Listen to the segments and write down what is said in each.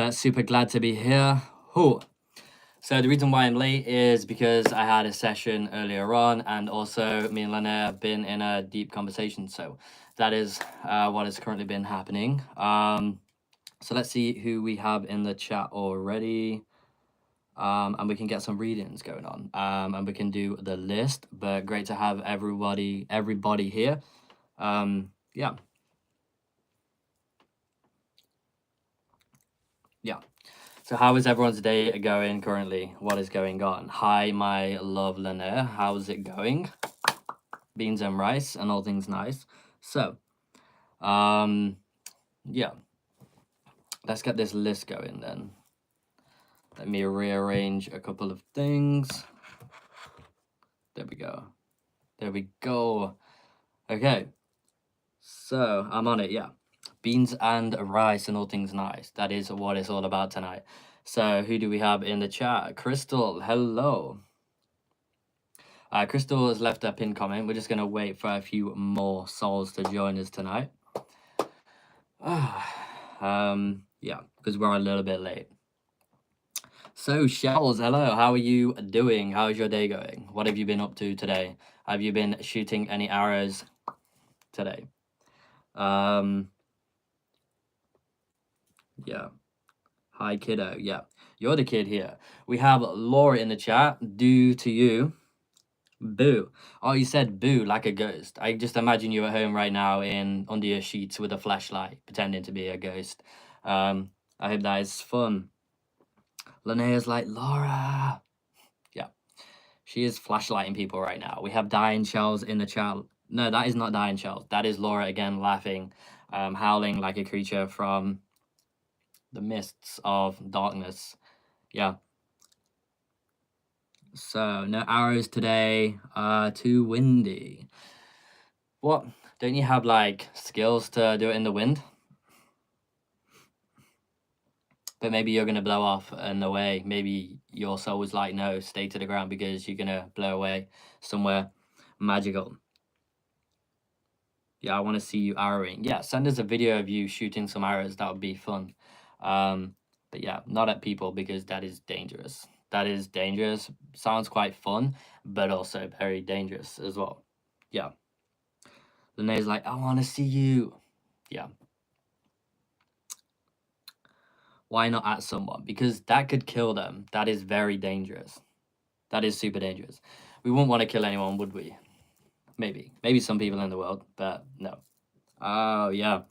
but super glad to be here. Whew. So the reason why I'm late is because I had a session earlier on, and also me and Linnéa have been in a deep conversation. So that is what has currently been happening. So let's see who we have in the chat already. And we can get some readings going on. And we can do the list, but great to have everybody here. Yeah. So how is everyone's day going currently? What is going on? Hi, my love Linnéa. How's it going? Beans and rice and all things nice. So, yeah. Let's get this list going then. Let me rearrange a couple of things. There we go. There we go. Okay. So, I'm on it, yeah. Beans and rice and all things nice. That is what it's all about tonight. So, who do we have in the chat? Crystal, hello. Crystal has left a pinned comment. We're just going to wait for a few more souls to join us tonight. Yeah, because we're a little bit late. So, Shells, hello. How are you doing? How's your day going? What have you been up to today? Have you been shooting any arrows today? Yeah. Hi, kiddo. Yeah, you're the kid here. We have Laura in the chat. Due to you. Boo. Oh, you said boo like a ghost. I just imagine you at home right now under your sheets with a flashlight, pretending to be a ghost. I hope that is fun. Linnea's like, Laura. Yeah. She is flashlighting people right now. We have Dying Shells in the chat. No, that is not Dying Shells. That is Laura again laughing, howling like a creature from the mists of darkness. Yeah. So, no arrows today. Too windy. What? Don't you have, like, skills to do it in the wind? But maybe you're going to blow off and away. Maybe your soul was like, no, stay to the ground because you're going to blow away somewhere magical. Yeah, I want to see you arrowing. Yeah, send us a video of you shooting some arrows. That would be fun. But yeah, not at people because that is dangerous. That is dangerous. Sounds quite fun, but also very dangerous as well. Yeah. Linnea's like, I want to see you. Yeah. Why not at someone? Because that could kill them. That is very dangerous. That is super dangerous. We wouldn't want to kill anyone, would we? Maybe. Maybe some people in the world, but no. Oh, yeah.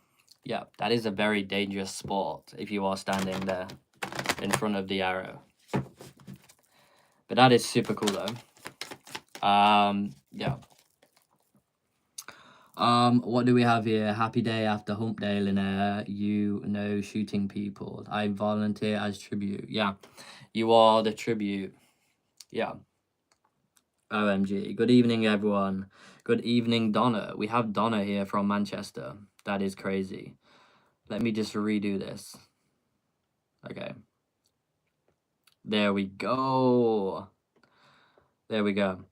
Yeah, that is a very dangerous sport if you are standing there in front of the arrow. But that is super cool, though. Yeah. What do we have here? Happy day after hump day, Linnéa. You know shooting people. I volunteer as tribute. Yeah, you are the tribute. Yeah. OMG. Good evening, everyone. Good evening, Donna. We have Donna here from Manchester. That is crazy. Let me just redo this. Okay. There we go. There we go.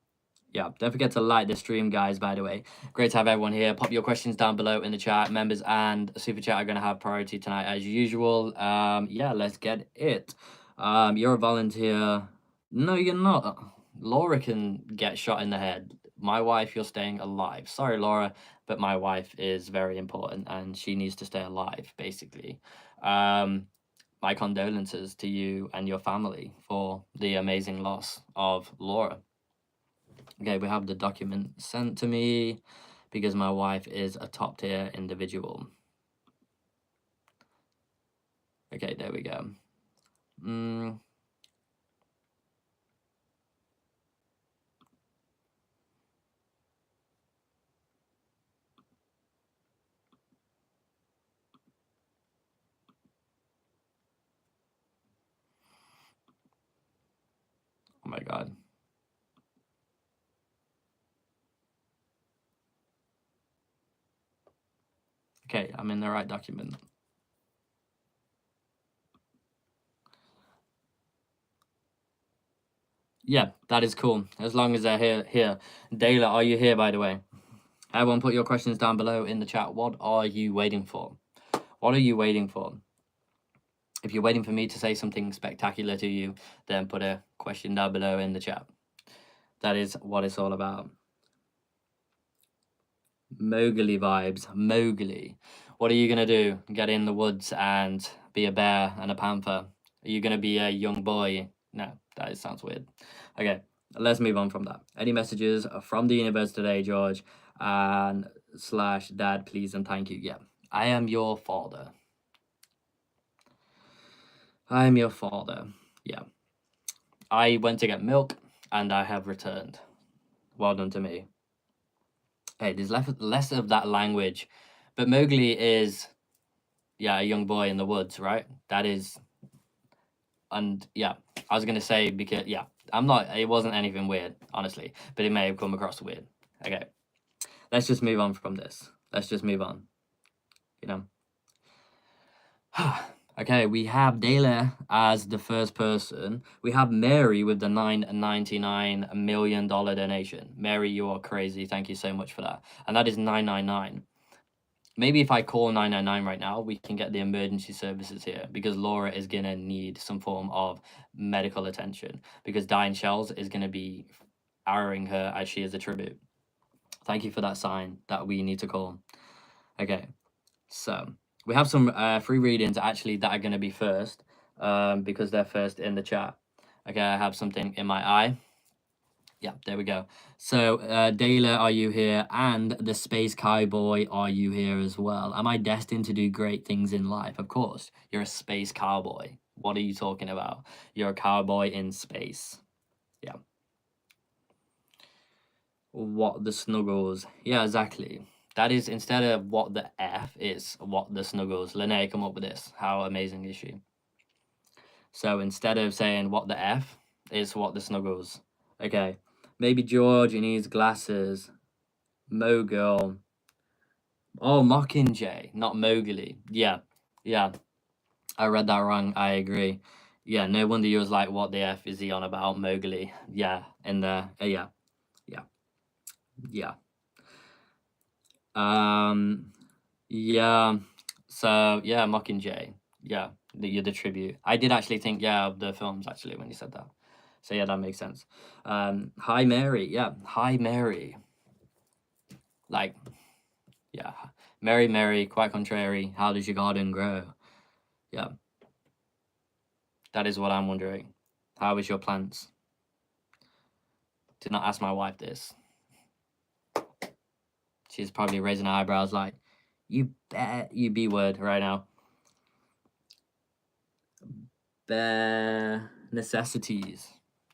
Yeah, don't forget to like the stream, guys, by the way. Great to have everyone here. Pop your questions down below in the chat. Members and Super Chat are going to have priority tonight as usual. Yeah, let's get it. You're a volunteer. No, you're not. Laura can get shot in the head. My wife, you're staying alive. Sorry, Laura, but my wife is very important and she needs to stay alive, basically. My condolences to you and your family for the amazing loss of Laura. Okay, we have the document sent to me because my wife is a top tier individual. Okay, there we go. Oh my God. Okay, I'm in the right document. Yeah, that is cool. As long as they're here. Dayla, are you here, by the way? Everyone put your questions down below in the chat. What are you waiting for? What are you waiting for? If you're waiting for me to say something spectacular to you, then put a question down below in the chat. That is what it's all about. Mowgli vibes. Mowgli. What are you going to do? Get in the woods and be a bear and a panther? Are you going to be a young boy? No, that sounds weird. Okay, let's move on from that. Any messages from the universe today, George? And / dad, please and thank you. Yeah, I am your father. I am your father. Yeah. I went to get milk and I have returned. Well done to me. Hey, there's less of that language. But Mowgli is, yeah, a young boy in the woods, right? That is, and yeah, I was going to say, because, yeah, it wasn't anything weird, honestly, but it may have come across weird. Okay, let's just move on from this. Let's just move on, you know. Okay, we have Dela as the first person. We have Mary with the $9.99 million donation. Mary, you are crazy. Thank you so much for that. And that is 999. Maybe if I call 999 right now, we can get the emergency services here, because Laura is going to need some form of medical attention, because Diane Shells is going to be arrowing her as she is a tribute. Thank you for that sign that we need to call. Okay, so we have some free readings actually that are going to be first, because they're first in the chat. Okay, I have something in my eye. Yeah, there we go. So, Dela, are you here? And the Space Cowboy, are you here as well? Am I destined to do great things in life? Of course. You're a space cowboy. What are you talking about? You're a cowboy in space. Yeah. What the snuggles? Yeah, exactly. That is, instead of what the F, is what the snuggles. Linnéa come up with this. How amazing is she? So instead of saying what the F, is what the snuggles. Okay. Maybe George needs glasses. Mogul. Oh, Mockingjay, not Mowgli. Yeah, yeah. I read that wrong. I agree. Yeah, no wonder you was like, what the F is he on about? Mowgli. Yeah, in there. Yeah, yeah, yeah. Yeah. So, yeah, Mockingjay. Yeah, you're the tribute. I did actually think, yeah, of the films, actually, when you said that. So, yeah, that makes sense. Hi, Mary. Yeah, hi, Mary. Like, yeah. Mary, Mary, quite contrary. How does your garden grow? Yeah. That is what I'm wondering. How is your plants? Did not ask my wife this. She's probably raising her eyebrows like, you bet you B word right now. Bare necessities.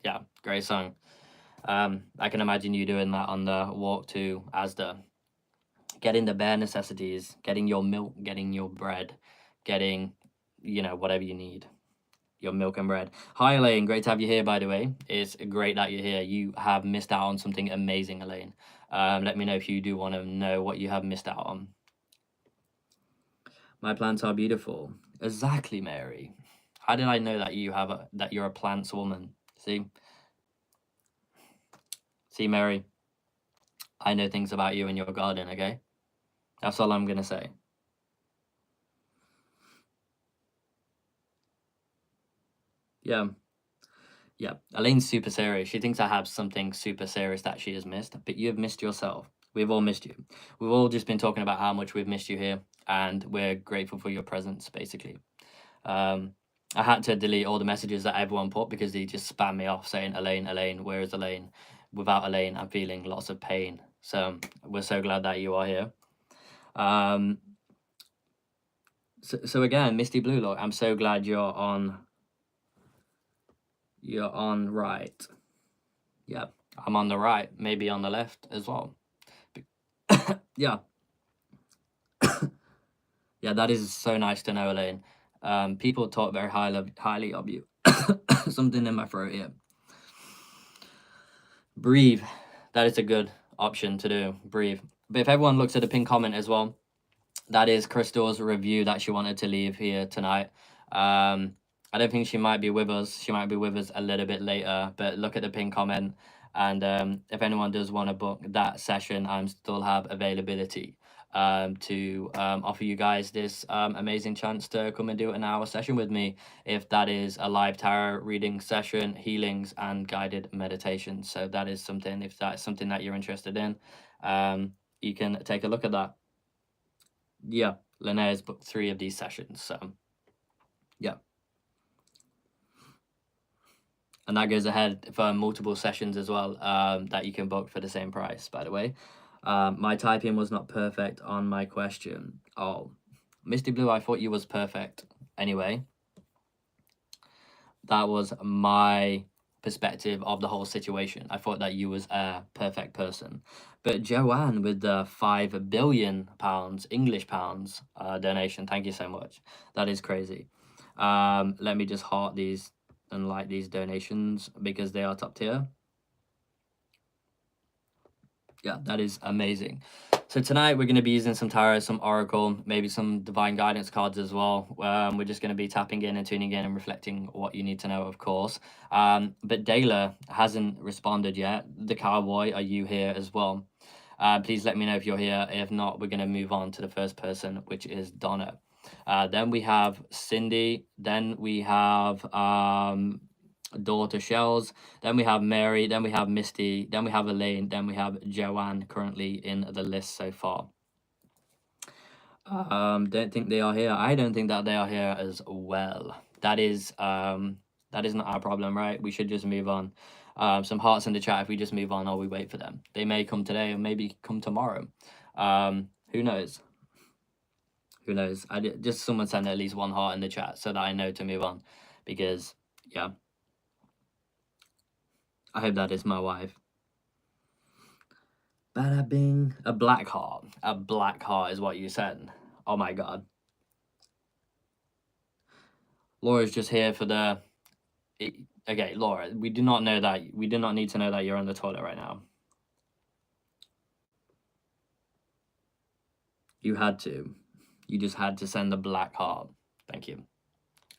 Yeah, great song. I can imagine you doing that on the walk to Asda. Getting the bare necessities, getting your milk, getting your bread, getting, whatever you need. Your milk and bread. Hi, Elaine. Great to have you here, by the way. It's great that you're here. You have missed out on something amazing, Elaine. Let me know if you do want to know what you have missed out on. My plants are beautiful. Exactly, Mary. How did I know that you're a plants woman? See, Mary. I know things about you and your garden. Okay, that's all I'm gonna say. Yeah. Yeah, Elaine's super serious. She thinks I have something super serious that she has missed, but you have missed yourself. We've all missed you. We've all just been talking about how much we've missed you here, and we're grateful for your presence, basically. I had to delete all the messages that everyone put because they just spam me off saying, Elaine, Elaine, where is Elaine? Without Elaine, I'm feeling lots of pain. So we're so glad that you are here. So again, Misty Blue Lock, I'm so glad you're on right. Yeah, I'm on the right, maybe on the left as well. Yeah. Yeah, that is so nice to know, Elaine. People talk very highly of you. Something in my throat here. Breathe. That is a good option to do. Breathe. But if everyone looks at the pinned comment as well, that is Crystal's review that she wanted to leave here tonight. I don't think she might be with us. She might be with us a little bit later, but look at the pinned comment. And if anyone does want to book that session, I'm still have availability to offer you guys this amazing chance to come and do an hour session with me, if that is a live tarot reading session, healings, and guided meditation. So that is something, if that's something that you're interested in, you can take a look at that. Yeah, Linnéa's booked 3 of these sessions, so yeah. And that goes ahead for multiple sessions as well, that you can book for the same price, by the way. My typing was not perfect on my question. Oh, Misty Blue, I thought you was perfect. Anyway, that was my perspective of the whole situation. I thought that you was a perfect person. But Joanne with the £5 billion English pounds donation, thank you so much. That is crazy. Let me just heart these and like these donations because they are top tier. Yeah, that is amazing. So tonight we're going to be using some tarot, some oracle, maybe some divine guidance cards as well. We're just going to be tapping in and tuning in and reflecting what you need to know, of course. But Dayla hasn't responded yet. The Cowboy, are you here as well? Please let me know if you're here. If not, we're going to move on to the first person, which is Donna. Then we have Cindy. Then we have daughter Shells, then we have Mary, then we have Misty, then we have Elaine, then we have Joanne currently in the list so far. Don't think they are here. I don't think that they are here as well. That is not our problem, right? We should just move on. Some hearts in the chat if we just move on or we wait for them. They may come today or maybe come tomorrow. Who knows? Who knows? Just someone send at least one heart in the chat so that I know to move on, because yeah, I hope that is my wife. Bada bing. A black heart. A black heart is what you said. Oh my god. Laura's just here for the... Okay, Laura, we do not know that. We do not need to know that you're on the toilet right now. You had to. You just had to send the black heart. Thank you.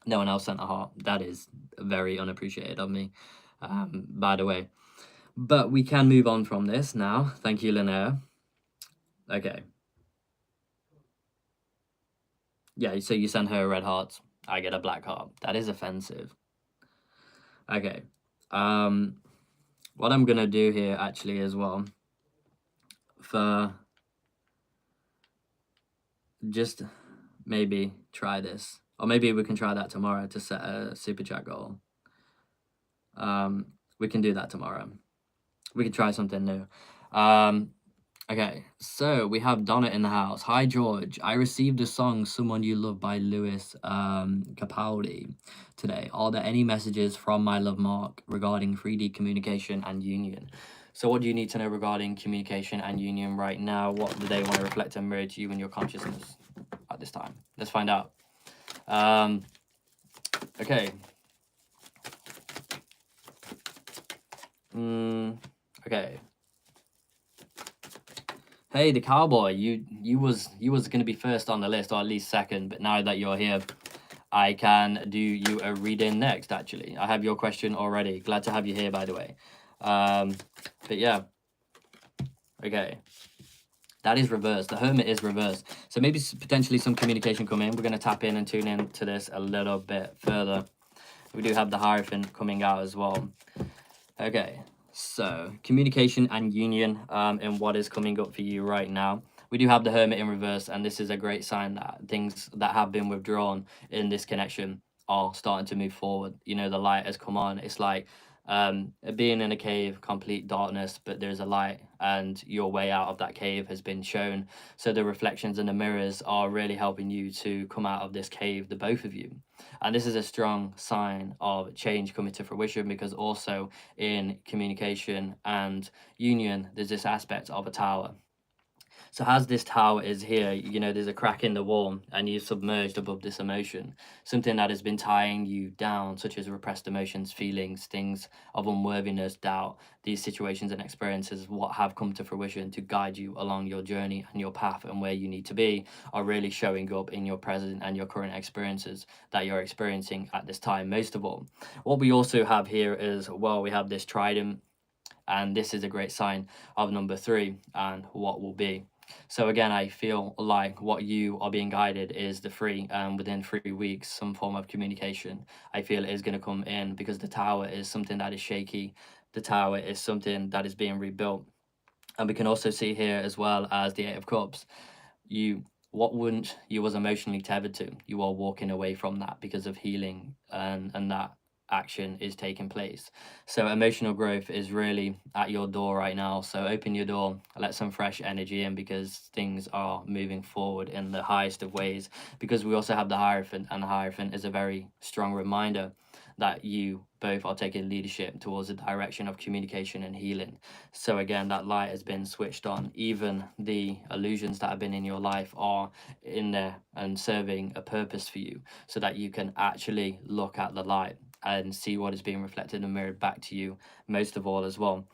No one else sent a heart. That is very unappreciated of me, by the way. But we can move on from this now. Thank you, Linnéa. Okay. Yeah, so you send her a red heart. I get a black heart. That is offensive. Okay. What I'm gonna do here actually as well, for just maybe try this, or maybe we can try that tomorrow to set a super chat goal. We can do that tomorrow. We can try something new. Okay, so we have Donna in the house. Hi, George. I received the song Someone You Love by Lewis Capaldi today. Are there any messages from my love Mark regarding 3D communication and union? So what do you need to know regarding communication and union right now? What do they want to reflect and mirror to you in your consciousness at this time? Let's find out. Okay. Okay. Hey, the Cowboy, you was gonna be first on the list, or at least second, but now that you're here, I can do you a reading next, actually. I have your question already. Glad to have you here, by the way. But yeah. Okay. That is reversed. The Hermit is reversed. So maybe potentially some communication coming in. We're going to tap in and tune in to this a little bit further. We do have the Hierophant coming out as well. Okay. So communication and union in what is coming up for you right now. We do have the Hermit in reverse, and this is a great sign that things that have been withdrawn in this connection are starting to move forward. You know, the light has come on. It's like being in a cave, complete darkness, but there's a light, and your way out of that cave has been shown. So the reflections and the mirrors are really helping you to come out of this cave, the both of you. And this is a strong sign of change coming to fruition, because also in communication and union, there's this aspect of a tower. So as this tower is here, you know, there's a crack in the wall and you're submerged above this emotion, something that has been tying you down, such as repressed emotions, feelings, things of unworthiness, doubt. These situations and experiences, what have come to fruition to guide you along your journey and your path and where you need to be, are really showing up in your present and your current experiences that you're experiencing at this time. Most of all, what we also have here is, well, we have this trident. And this is a great sign of number 3 and what will be. So again, I feel like what you are being guided is the 3, and within 3 weeks, some form of communication, I feel, is going to come in, because the tower is something that is shaky. The tower is something that is being rebuilt. And we can also see here, as well as the 8 of Cups, what wouldn't you was emotionally tethered to, you are walking away from that because of healing, and that action is taking place. So emotional growth is really at your door right now. So open your door, let some fresh energy in, because things are moving forward in the highest of ways. Because we also have the Hierophant, and the Hierophant is a very strong reminder that you both are taking leadership towards the direction of communication and healing. So again, that light has been switched on. Even the illusions that have been in your life are in there and serving a purpose for you, so that you can actually look at the light and see what is being reflected and mirrored back to you, most of all as well.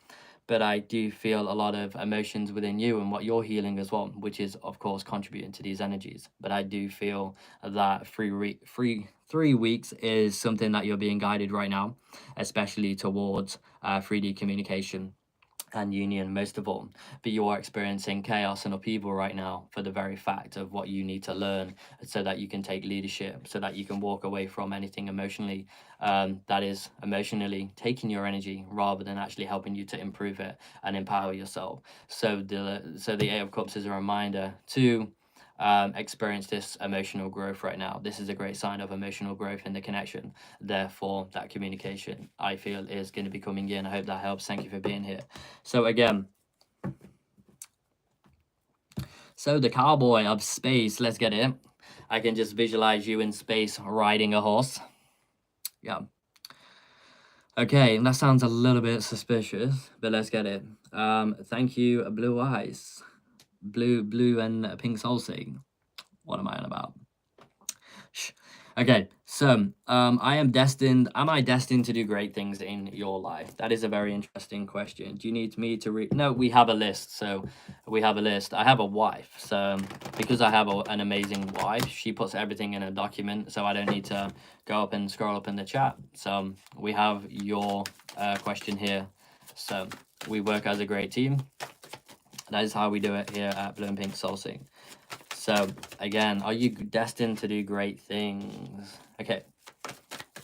But I do feel a lot of emotions within you and what you're healing as well, which is of course contributing to these energies. But I do feel that 3 weeks is something that you're being guided right now, especially towards 3D communication and union, most of all. But you are experiencing chaos and upheaval right now for the very fact of what you need to learn, so that you can take leadership, so that you can walk away from anything emotionally that is emotionally taking your energy, rather than actually helping you to improve it and empower yourself. So the 8 of Cups is a reminder to experience this emotional growth right now. This is a great sign of emotional growth in the connection. Therefore, that communication, I feel, is going to be coming in. I hope that helps. Thank you for being here. So again, so the cowboy of space, let's get it. I can just visualize you in space riding a horse. Yeah. Okay, that sounds a little bit suspicious, but let's get it. Thank you, Blue Eyes. Blue and Pink SoulSync. What am I on about? Shh. Okay, so am I destined to do great things in your life? That is a very interesting question. Do you need me to read? No, we have a list. So we have a list. I have a wife. So because I have an amazing wife, she puts everything in a document, so I don't need to go up and scroll up in the chat. So we have your question here. So we work as a great team. That is how we do it here at Blue and Pink SoulSync. So again, are you destined to do great things? Okay,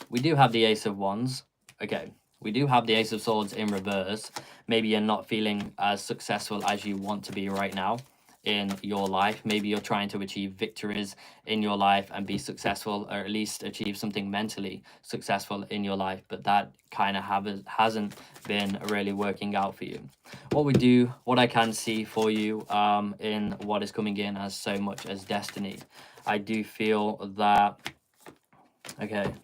we do have the Ace of Wands. Okay, we do have the Ace of Swords in reverse. Maybe you're not feeling as successful as you want to be right now in your life. Maybe you're trying to achieve victories in your life and be successful, or at least achieve something mentally successful in your life, but that kind of hasn't been really working out for you. What I can see for you in what is coming in as so much as destiny, I do feel that, okay,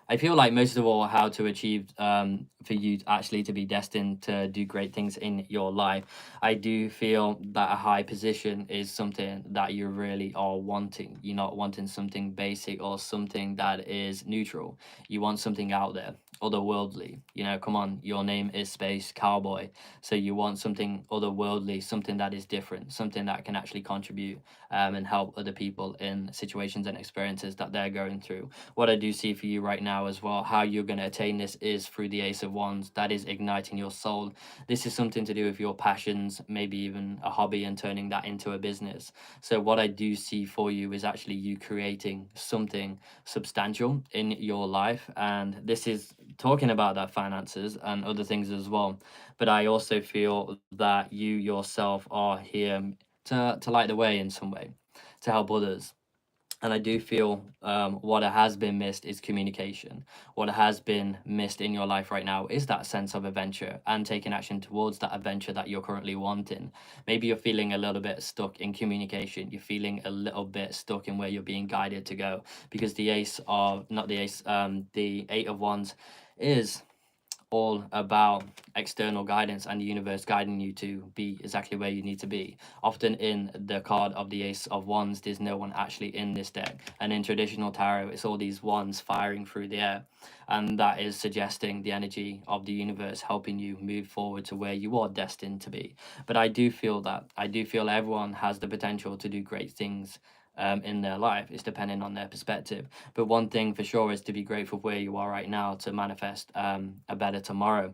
I feel like most of all, how to achieve for you actually to be destined to do great things in your life, I do feel that a high position is something that you really are wanting. You're not wanting something basic or something that is neutral. You want something out there, otherworldly. You know, come on, your name is Space Cowboy. So you want something otherworldly, something that is different, something that can actually contribute and help other people in situations and experiences that they're going through. What I do see for you right now as well, how you're going to attain this, is through the Ace of Wands. That is igniting your soul. This is something to do with your passions, maybe even a hobby, and turning that into a business. So what I do see for you is actually you creating something substantial in your life, and this is talking about that finances and other things as well. But I also feel that you yourself are here to light the way in some way, to help others. And I do feel what has been missed is communication. What has been missed in your life right now is that sense of adventure and taking action towards that adventure that you're currently wanting. Maybe you're feeling a little bit stuck in communication. You're feeling a little bit stuck in where you're being guided to go, because the the 8 of Wands is all about external guidance and the universe guiding you to be exactly where you need to be. Often in the card of the Ace of Wands, there's no one actually in this deck. And in traditional tarot, it's all these wands firing through the air. And that is suggesting the energy of the universe helping you move forward to where you are destined to be. But I do feel everyone has the potential to do great things in their life. It's depending on their perspective. But one thing for sure is to be grateful where you are right now, to manifest a better tomorrow.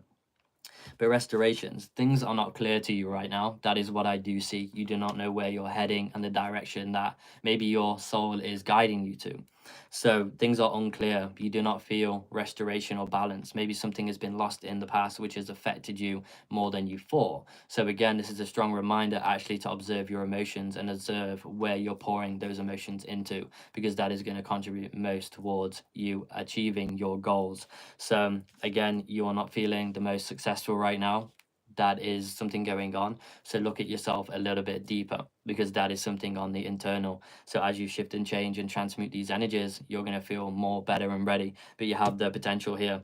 But restorations, things are not clear to you right now. That is what I do see. You do not know where you're heading and the direction that maybe your soul is guiding you to. So things are unclear. You do not feel restoration or balance. Maybe something has been lost in the past which has affected you more than you thought. So again, this is a strong reminder actually to observe your emotions and observe where you're pouring those emotions into, because that is going to contribute most towards you achieving your goals. So again, you are not feeling the most successful right now. That is something going on. So look at yourself a little bit deeper, because that is something on the internal. So as you shift and change and transmute these energies, you're going to feel more better and ready. But you have the potential here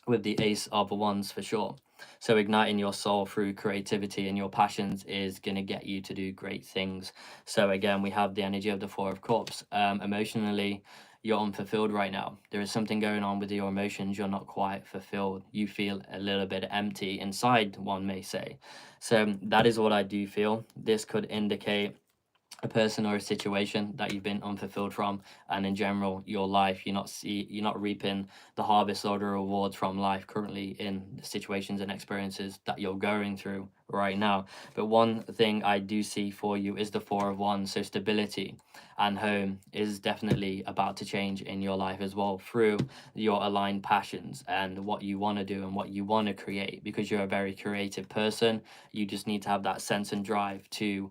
with the Ace of Wands for sure. So igniting your soul through creativity and your passions is going to get you to do great things. So again, we have the energy of the Four of Cups. Emotionally, you're unfulfilled right now. There is something going on with your emotions. You're not quite fulfilled. You feel a little bit empty inside, one may say. So that is what I do feel. This could indicate a person or a situation that you've been unfulfilled from, and in general your life, you're not reaping the harvest or the rewards from life currently in the situations and experiences that you're going through right now. But one thing I do see for you is the Four of Wands. So stability and home is definitely about to change in your life as well, through your aligned passions and what you want to do and what you want to create, because you're a very creative person. You just need to have that sense and drive to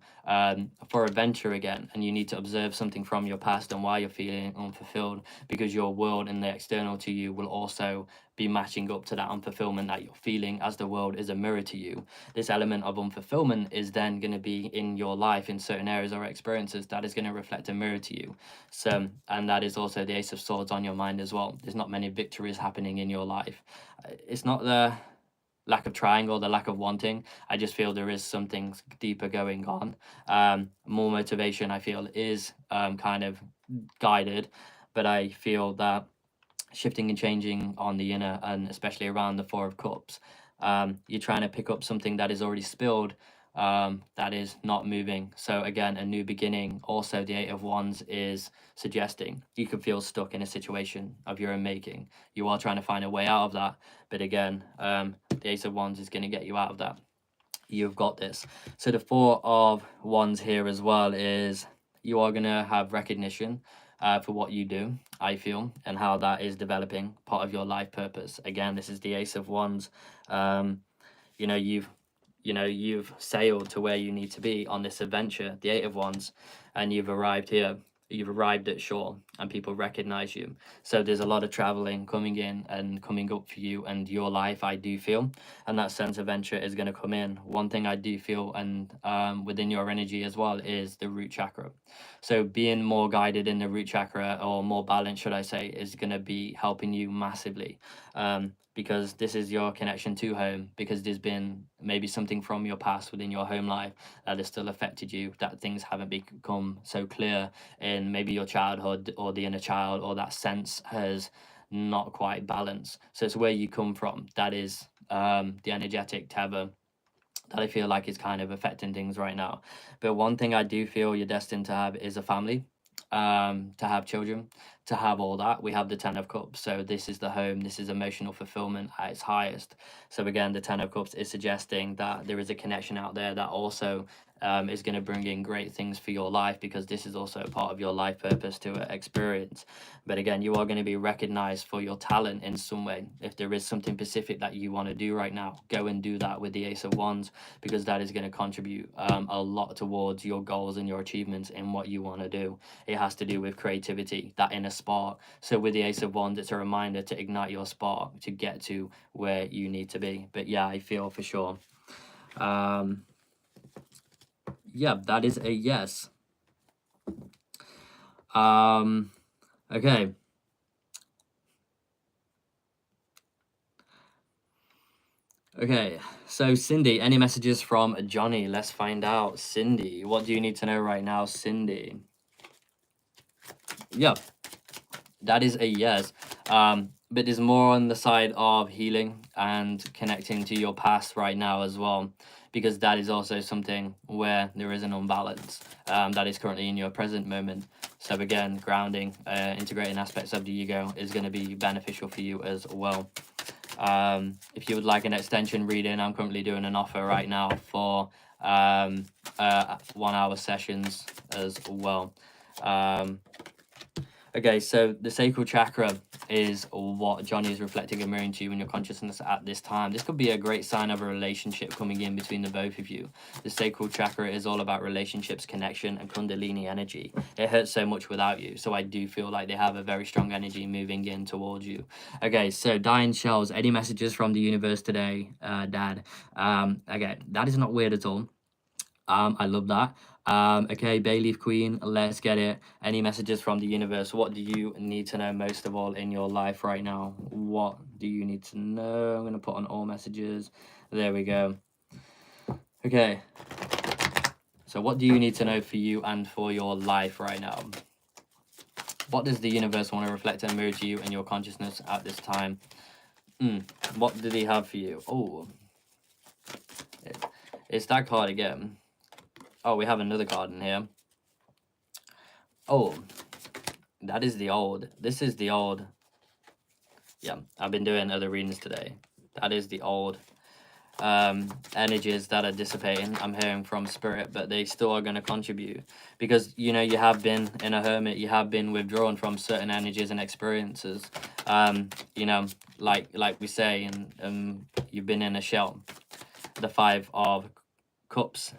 for adventure again, and you need to observe something from your past and why you're feeling unfulfilled, because your world and the external to you will also be matching up to that unfulfillment that you're feeling, as the world is a mirror to you. This element of unfulfillment is then going to be in your life in certain areas or experiences that is going to reflect a mirror to you. So, and that is also the Ace of Swords on your mind as well. There's not many victories happening in your life. It's not the lack of trying or the lack of wanting. I just feel there is something deeper going on. More motivation, I feel, is kind of guided, but I feel that shifting and changing on the inner, and especially around the Four of Cups, you're trying to pick up something that is already spilled, that is not moving. So again, a new beginning. Also, the Eight of Wands is suggesting you could feel stuck in a situation of your own making. You are trying to find a way out of that, but again, the Ace of Wands is going to get you out of that. You've got this. So the Four of Wands here as well is you are going to have recognition for what you do, I feel, and how that is developing part of your life purpose. Again, this is the Ace of Wands. You know, you've sailed to where you need to be on this adventure, the Eight of Wands, and you've arrived here. You've arrived at shore and people recognize you. So there's a lot of traveling coming in and coming up for you and your life, I do feel, and that sense of adventure is going to come in. One thing I do feel, and within your energy as well, is the root chakra. So being more guided in the root chakra, or more balanced, should I say, is going to be helping you massively. Because this is your connection to home, because there's been maybe something from your past within your home life that has still affected you, that things haven't become so clear in maybe your childhood or the inner child, or that sense has not quite balanced. So it's where you come from. That is the energetic tether that I feel like is kind of affecting things right now. But one thing I do feel you're destined to have is a family, to have children, to have all that. We have the Ten of Cups. So this is the home. This is emotional fulfillment at its highest. So again, the Ten of Cups is suggesting that there is a connection out there that also is going to bring in great things for your life, because this is also part of your life purpose to experience. But again, you are going to be recognized for your talent in some way. If there is something specific that you want to do right now, go and do that with the Ace of Wands, because that is going to contribute a lot towards your goals and your achievements in what you want to do. It has to do with creativity, that inner spark. So with the Ace of Wands, it's a reminder to ignite your spark to get to where you need to be. But yeah, I feel for sure. Yeah, that is a yes. Okay. Okay, so Cindy, any messages from Johnny? Let's find out. Cindy, what do you need to know right now, Cindy? Yeah, that is a yes. But there's more on the side of healing and connecting to your past right now as well, because that is also something where there is an unbalance that is currently in your present moment. So again, grounding, integrating aspects of the ego is going to be beneficial for you as well. If you would like an extension reading, I'm currently doing an offer right now for 1 hour sessions as well. Okay, so the sacral chakra is what Johnny is reflecting and mirroring to you in your consciousness at this time. This could be a great sign of a relationship coming in between the both of you. The sacral chakra is all about relationships, connection, and kundalini energy. It hurts so much without you, so I do feel like they have a very strong energy moving in towards you. Okay, so Dying Shells, any messages from the universe today, Dad? Okay, that is not weird at all. I love that. Okay, Bayleaf Queen, let's get it. Any messages from the universe? What do you need to know most of all in your life right now? What do you need to know? I'm going to put on all messages. There we go. Okay. So what do you need to know for you and for your life right now? What does the universe want to reflect and mirror to you in your consciousness at this time? What do they have for you? Oh, it's that card again. Oh, we have another card in here. Oh, that is the old. This is the old. Yeah, I've been doing other readings today. That is the old energies that are dissipating. I'm hearing from spirit, but they still are going to contribute because you know you have been in a hermit. You have been withdrawn from certain energies and experiences. You know, like we say, and you've been in a shell. The Five of Cups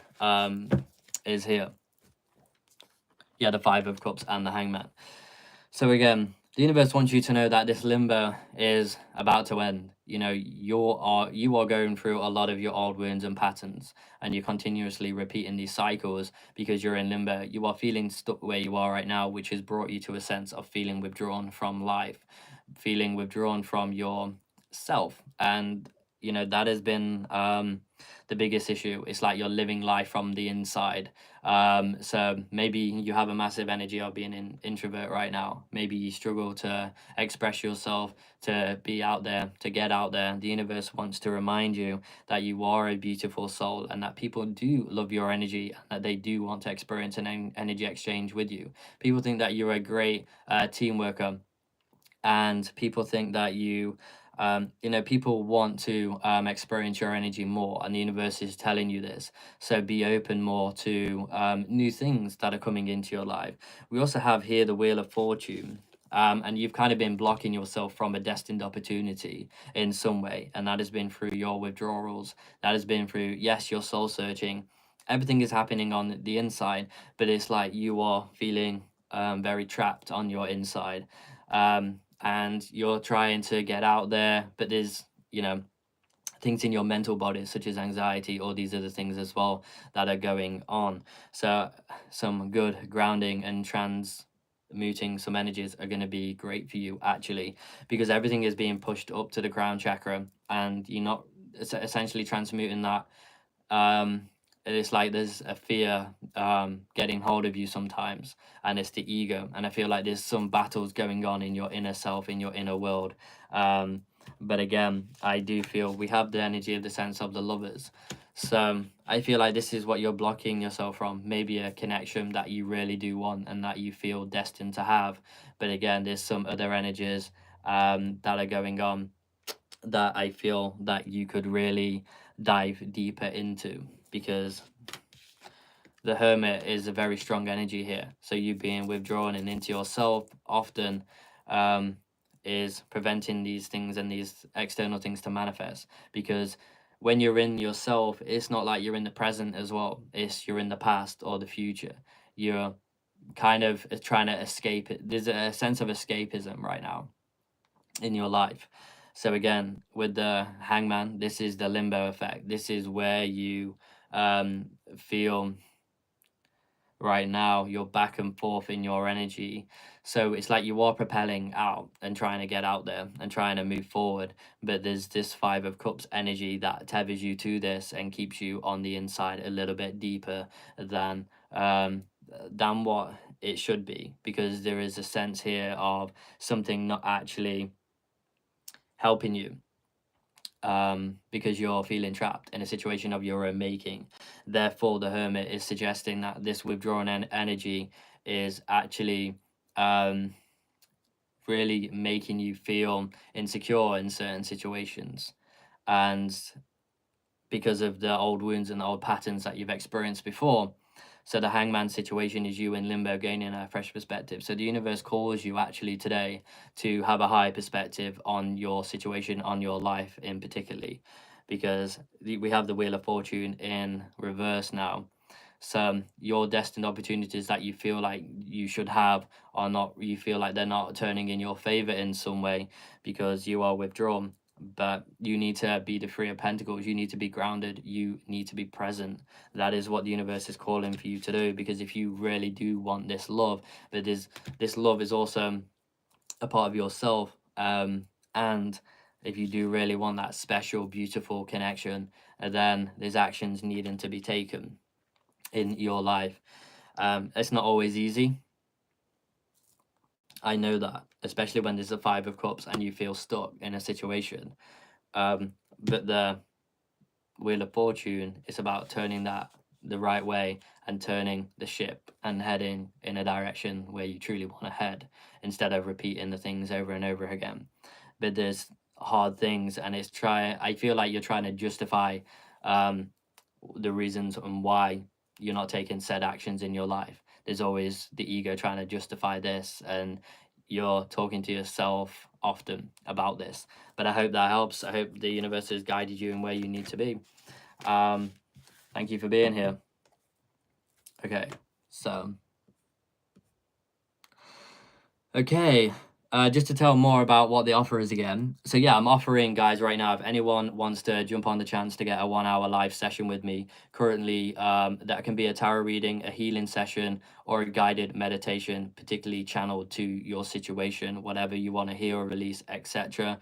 is here. Yeah, the Five of Cups and the Hangman. So again, the universe wants you to know that this limbo is about to end. You know, you are going through a lot of your old wounds and patterns, and you're continuously repeating these cycles because you're in limbo. You are feeling stuck where you are right now, which has brought you to a sense of feeling withdrawn from life, feeling withdrawn from yourself. And you know that has been the biggest issue. It's like you're living life from the inside. So maybe you have a massive energy of being an introvert right now. Maybe you struggle to express yourself, to be out there, to get out there. The universe wants to remind you that you are a beautiful soul and that people do love your energy and that they do want to experience an energy exchange with you. People think that you're a great team worker, and people think that you know, people want to experience your energy more, and the universe is telling you this. So be open more to new things that are coming into your life. We also have here the Wheel of Fortune. And you've kind of been blocking yourself from a destined opportunity in some way, and that has been through your withdrawals. That has been through, yes, your soul searching. Everything is happening on the inside, but it's like you are feeling very trapped on your inside. And you're trying to get out there, but there's, you know, things in your mental body such as anxiety or these other things as well that are going on. So some good grounding and transmuting some energies are going to be great for you actually, because everything is being pushed up to the crown chakra and you're not essentially transmuting that. It's like there's a fear getting hold of you sometimes, and it's the ego, and I feel like there's some battles going on in your inner self, in your inner world. But again, I do feel we have the energy of the sense of the Lovers, so I feel like this is what you're blocking yourself from, maybe a connection that you really do want and that you feel destined to have. But again, there's some other energies that are going on that I feel that you could really dive deeper into, because the Hermit is a very strong energy here. So you being withdrawn and into yourself often is preventing these things and these external things to manifest, because when you're in yourself, it's not like you're in the present as well. It's you're in the past or the future. You're kind of trying to escape it. There's a sense of escapism right now in your life. So again, with the Hangman, this is the limbo effect. This is where you feel right now you're back and forth in your energy. So it's like you are propelling out and trying to get out there and trying to move forward, but there's this Five of Cups energy that tethers you to this and keeps you on the inside a little bit deeper than what it should be, because there is a sense here of something not actually helping you, because you're feeling trapped in a situation of your own making. Therefore, the Hermit is suggesting that this withdrawn energy is actually really making you feel insecure in certain situations, and because of the old wounds and the old patterns that you've experienced before. So the hangman situation is you in limbo gaining a fresh perspective. So the universe calls you actually today to have a high perspective on your situation, on your life in particularly, because we have the Wheel of Fortune in reverse now. So your destined opportunities that you feel like you should have are not, you feel like they're not turning in your favor in some way because you are withdrawn. But you need to be the Three of Pentacles. You need to be grounded. You need to be present. That is what the universe is calling for you to do, because if you really do want this love, but this love is also a part of yourself, and if you do really want that special, beautiful connection, then there's actions needing to be taken in your life. It's not always easy. I know that, especially when there's a Five of Cups and you feel stuck in a situation. But the Wheel of Fortune is about turning that the right way and turning the ship and heading in a direction where you truly want to head, instead of repeating the things over and over again. But there's hard things, and I feel like you're trying to justify the reasons and why you're not taking said actions in your life. There's always the ego trying to justify this, and you're talking to yourself often about this. But I hope that helps. I hope the universe has guided you in where you need to be. Thank you for being here. Okay, so just to tell more about what the offer is again. So yeah, I'm offering, guys, right now, if anyone wants to jump on the chance to get a 1 hour live session with me currently, that can be a tarot reading, a healing session, or a guided meditation, particularly channeled to your situation, whatever you want to hear or release, etc.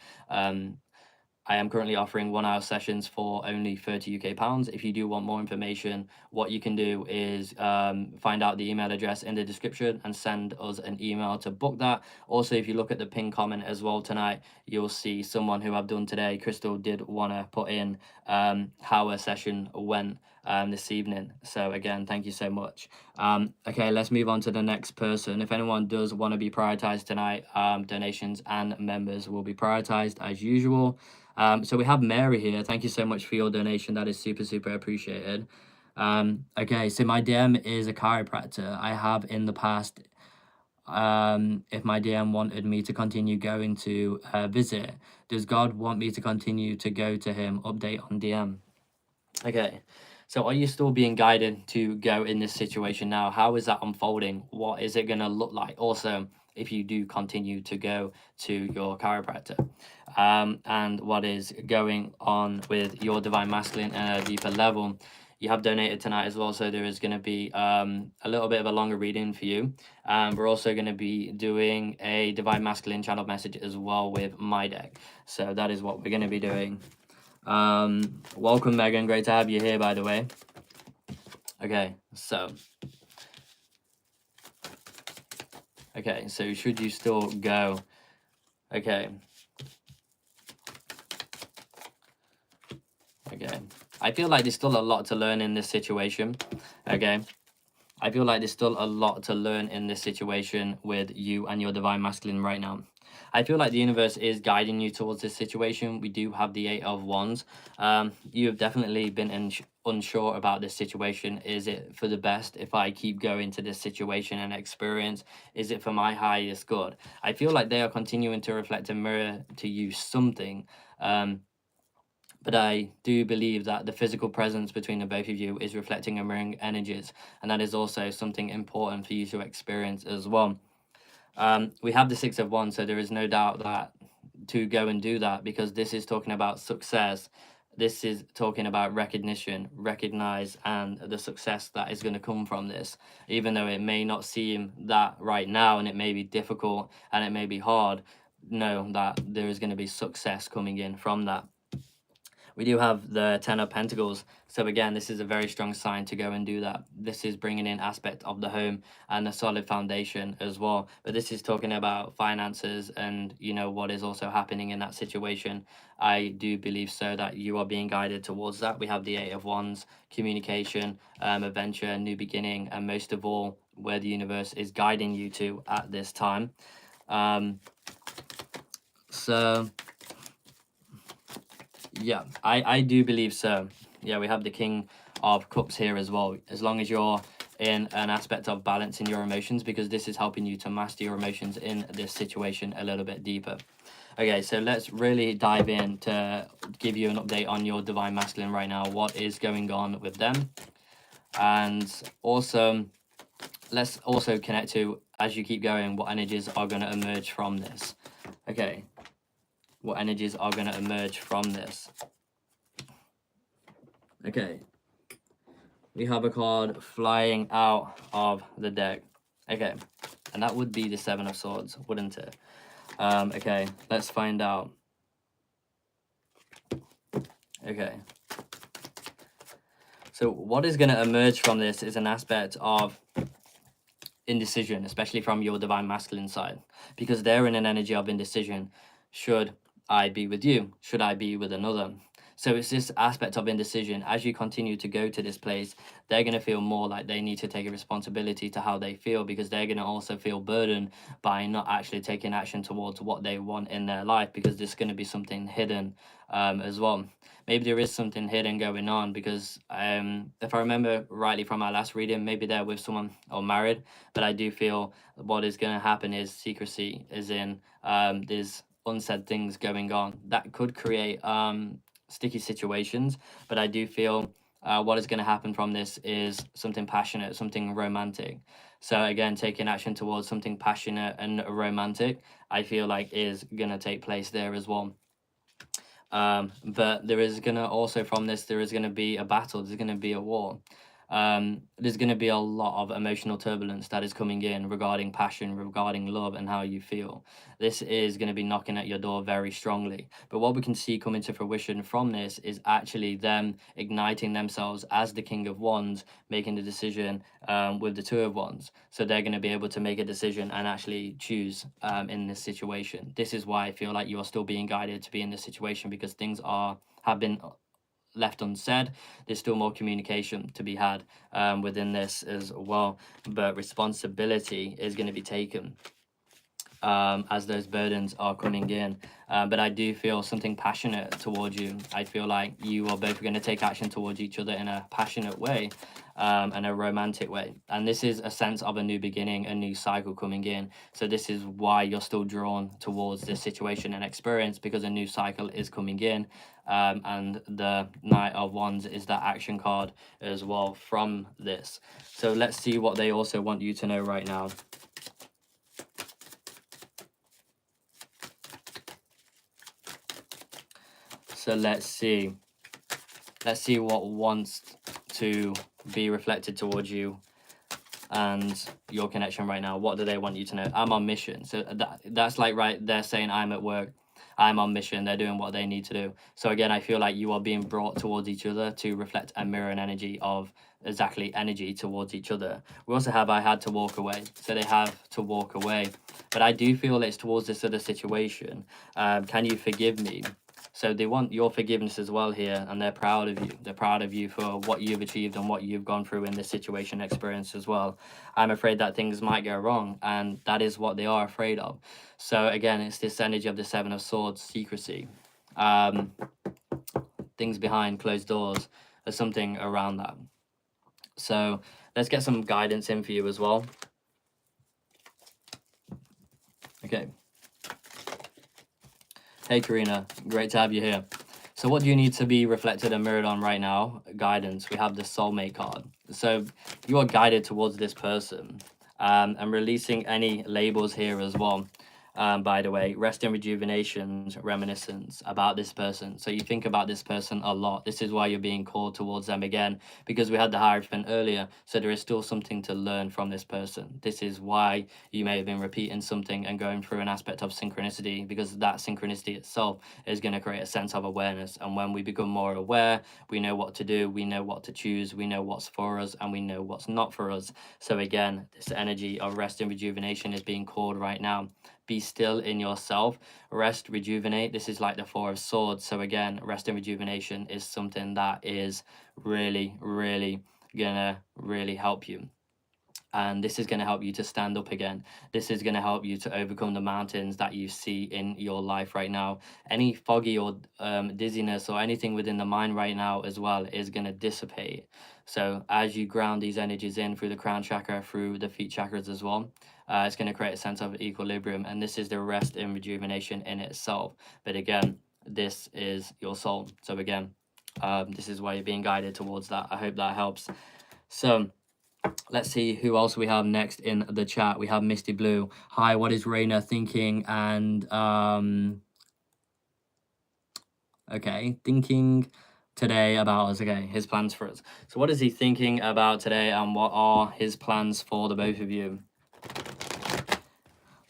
I am currently offering 1 hour sessions for only 30 UK pounds. If you do want more information, what you can do is find out the email address in the description and send us an email to book that. Also, if you look at the pinned comment as well tonight, you'll see someone who I've done today. Crystal did want to put in how a session went this evening. So again, thank you so much. Okay, let's move on to the next person. If anyone does want to be prioritized tonight, donations and members will be prioritized as usual. So we have Mary here. Thank you so much for your donation. That is super, super appreciated. Okay, so my DM is a chiropractor. I have in the past, if my DM wanted me to continue going to visit, does God want me to continue to go to him? Update on DM. Okay, so are you still being guided to go in this situation now? How is that unfolding? What is it going to look like? Also, if you do continue to go to your chiropractor, and what is going on with your divine masculine at a deeper level. You have donated tonight as well, so there is going to be a little bit of a longer reading for you. We're also going to be doing a divine masculine channel message as well with my deck. So that is what we're going to be doing. Welcome, Megan. Great to have you here, by the way. Okay, so should you still go? Okay, I feel like there's still a lot to learn in this situation. Okay, I feel like there's still a lot to learn in this situation with you and your divine masculine right now. I feel like the universe is guiding you towards this situation. We do have the 8 of Wands. You have definitely been unsure about this situation. Is it for the best if I keep going to this situation and experience? Is it for my highest good? I feel like they are continuing to reflect and mirror to you something. But I do believe that the physical presence between the both of you is reflecting and mirroring energies. And that is also something important for you to experience as well. We have the 6 of Wands, so there is no doubt that to go and do that, because this is talking about success. This is talking about recognition, recognize, and the success that is going to come from this, even though it may not seem that right now, and it may be difficult and it may be hard. Know that there is going to be success coming in from that. We do have the 10 of Pentacles. So again, this is a very strong sign to go and do that. This is bringing in aspect of the home and a solid foundation as well. But this is talking about finances and, you know, what is also happening in that situation. I do believe so that you are being guided towards that. We have the 8 of Wands, communication, adventure, new beginning, and most of all, where the universe is guiding you to at this time. So yeah, I do believe so. Yeah, we have the King of Cups here as well. As long as you're in an aspect of balancing your emotions, because this is helping you to master your emotions in this situation a little bit deeper. Okay, so let's really dive in to give you an update on your Divine Masculine right now. What is going on with them? And also, let's also connect to, as you keep going, what energies are going to emerge from this. Okay, what energies are going to emerge from this? Okay, we have a card flying out of the deck. Okay, and that would be the Seven of Swords, wouldn't it? Okay, let's find out. Okay, so what is going to emerge from this is an aspect of indecision, especially from your Divine Masculine side, because they're in an energy of indecision. Should I be with you? Should I be with another? So it's this aspect of indecision. As you continue to go to this place, they're going to feel more like they need to take a responsibility to how they feel, because they're going to also feel burdened by not actually taking action towards what they want in their life, because there's going to be something hidden as well. Maybe there is something hidden going on, because if I remember rightly from our last reading, maybe they're with someone or married, but I do feel what is going to happen is secrecy, is in there's unsaid things going on that could create sticky situations. But I do feel what is going to happen from this is something passionate, something romantic. So again, taking action towards something passionate and romantic, I feel like is going to take place there as well. But there is gonna also, from this, there is gonna be a battle, there's gonna be a war. There's going to be a lot of emotional turbulence that is coming in regarding passion, regarding love, and how you feel. This is going to be knocking at your door very strongly. But what we can see coming to fruition from this is actually them igniting themselves as the King of Wands, making the decision with the Two of Wands. So they're going to be able to make a decision and actually choose in this situation. This is why I feel like you are still being guided to be in this situation, because things have been left unsaid. There's still more communication to be had within this as well, but responsibility is going to be taken as those burdens are coming in. But I do feel something passionate towards you. I feel like you are both going to take action towards each other in a passionate way and a romantic way. And this is a sense of a new beginning, a new cycle coming in. So this is why you're still drawn towards this situation and experience, because a new cycle is coming in. And the Knight of Wands is that action card as well from this. So let's see what they also want you to know right now. So let's see what wants to be reflected towards you and your connection right now. What do they want you to know? I'm on mission. So that's like, right, they're saying I'm at work, I'm on mission, they're doing what they need to do. So again, I feel like you are being brought towards each other to reflect and mirror an energy of exactly energy towards each other. We also have I had to walk away. So they have to walk away. But I do feel it's towards this other situation. Can you forgive me? So they want your forgiveness as well here, and they're proud of you. They're proud of you for what you've achieved and what you've gone through in this situation experience as well. I'm afraid that things might go wrong, and that is what they are afraid of. So again, it's this energy of the Seven of Swords, secrecy, things behind closed doors, or something around that. So let's get some guidance in for you as well. Okay. Hey, Karina, great to have you here. So what do you need to be reflected and mirrored on right now? Guidance. We have the soulmate card. So you are guided towards this person. I'm releasing any labels here as well. By the way, rest and rejuvenation, reminiscence about this person. So you think about this person a lot. This is why you're being called towards them again, because we had the Hierophant earlier. So there is still something to learn from this person. This is why you may have been repeating something and going through an aspect of synchronicity, because that synchronicity itself is going to create a sense of awareness. And when we become more aware, we know what to do, we know what to choose, we know what's for us, and we know what's not for us. So again, this energy of rest and rejuvenation is being called right now. Be still in yourself, rest, rejuvenate. This is like the Four of Swords. So again, rest and rejuvenation is something that is really gonna really help you. And this is going to help you to stand up again. This is going to help you to overcome the mountains that you see in your life right now. Any foggy or dizziness or anything within the mind right now as well is going to dissipate. So as you ground these energies in through the crown chakra, through the feet chakras as well, it's going to create a sense of equilibrium. And this is the rest and rejuvenation in itself. But again, this is your soul. So again, this is why you're being guided towards that. I hope that helps. So let's see who else we have next in the chat. We have Misty Blue. Hi, what is Raina thinking? And okay, thinking today about us. Okay, his plans for us. So what is he thinking about today, and what are his plans for the both of you?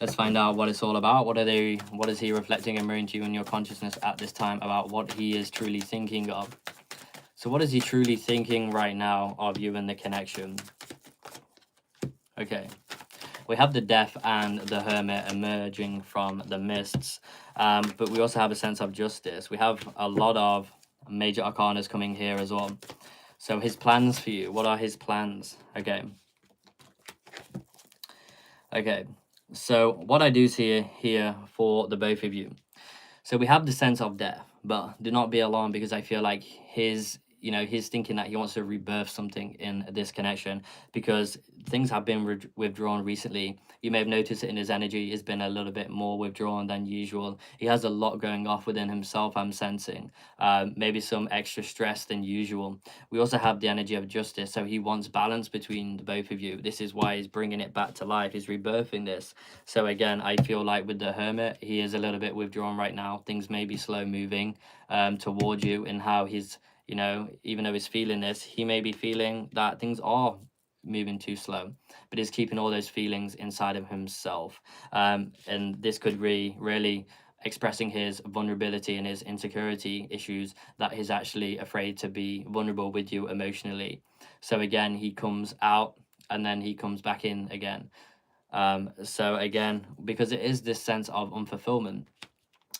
Let's find out what it's all about. What is he reflecting and bringing to you in your consciousness at this time about what he is truly thinking of? So what is he truly thinking right now of you and the connection? Okay, we have the Death and the Hermit emerging from the mists, but we also have a sense of justice. We have a lot of major arcanas coming here as well. So his plans for you, what are his plans? Okay, so what I do see here for the both of you. So we have the sense of death, but do not be alarmed, because I feel like he's thinking that he wants to rebirth something in this connection, because things have been withdrawn recently. You may have noticed it in his energy. It's been a little bit more withdrawn than usual. He has a lot going off within himself, I'm sensing. Maybe some extra stress than usual. We also have the energy of justice, so he wants balance between the both of you. This is why he's bringing it back to life. He's rebirthing this. So again, I feel like with the Hermit, he is a little bit withdrawn right now. Things may be slow moving toward you, in how he's, even though he's feeling this, he may be feeling that things are moving too slow, but he's keeping all those feelings inside of himself. And this could really expressing his vulnerability and his insecurity issues, that he's actually afraid to be vulnerable with you emotionally. So again, he comes out and then he comes back in again. So again, because it is this sense of unfulfillment,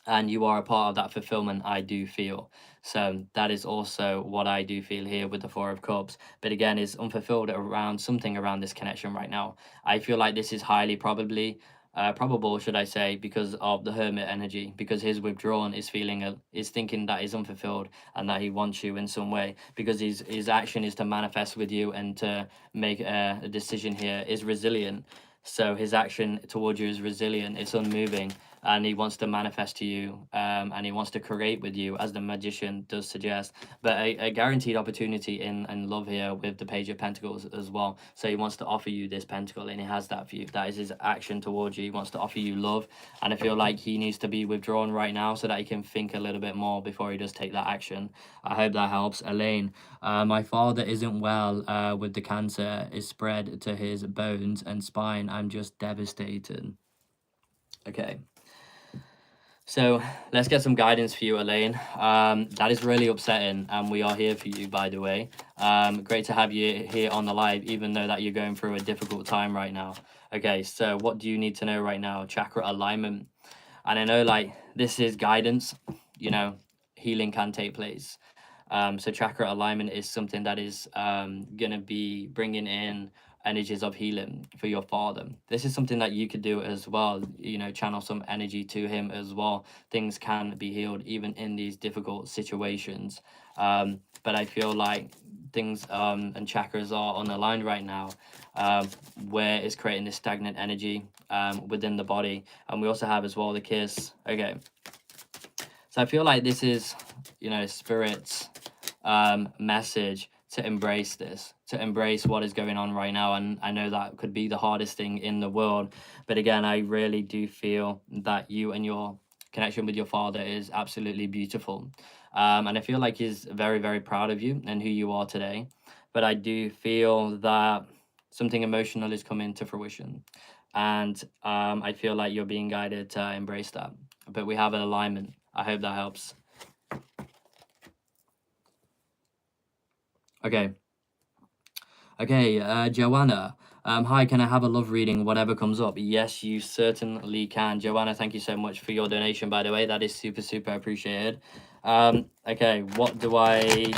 and you are a part of that fulfillment, I do feel. So that is also what I do feel here with the Four of Cups. But again, is unfulfilled around something around this connection right now. I feel like this is highly probable, should I say, because of the Hermit energy, because his withdrawn is thinking that he's unfulfilled and that he wants you in some way, because his action is to manifest with you and to make a decision here is resilient. So his action towards you is resilient, it's unmoving, and he wants to manifest to you, and he wants to create with you, as the Magician does suggest. But a guaranteed opportunity in love here with the Page of Pentacles as well. So he wants to offer you this pentacle, and he has that for you. That is his action towards you. He wants to offer you love, and I feel like he needs to be withdrawn right now so that he can think a little bit more before he does take that action. I hope that helps. Elaine, my father isn't well with the cancer. Is spread to his bones and spine. I'm just devastated. Okay. So let's get some guidance for you, Elaine. That is really upsetting, and we are here for you, by the way. Great to have you here on the live, even though that you're going through a difficult time right now. Okay, so what do you need to know right now? Chakra alignment. And I know, like, this is guidance, healing can take place. So chakra alignment is something that is going to be bringing in energies of healing for your father. This is something that you could do as well, channel some energy to him as well. Things can be healed even in these difficult situations. But I feel like things and chakras are unaligned right now, where it's creating this stagnant energy within the body. And we also have as well the kiss. Okay, so I feel like this is spirit's message to embrace this, to embrace what is going on right now. And I know that could be the hardest thing in the world, but again, I really do feel that you and your connection with your father is absolutely beautiful. And I feel like he's very, very proud of you and who you are today. But I do feel that something emotional is coming to fruition, and I feel like you're being guided to embrace that. But we have an alignment. I hope that helps. Okay, Joanna. Hi, can I have a love reading, whatever comes up? Yes, you certainly can. Joanna, thank you so much for your donation, by the way. That is super, super appreciated. Okay, what do I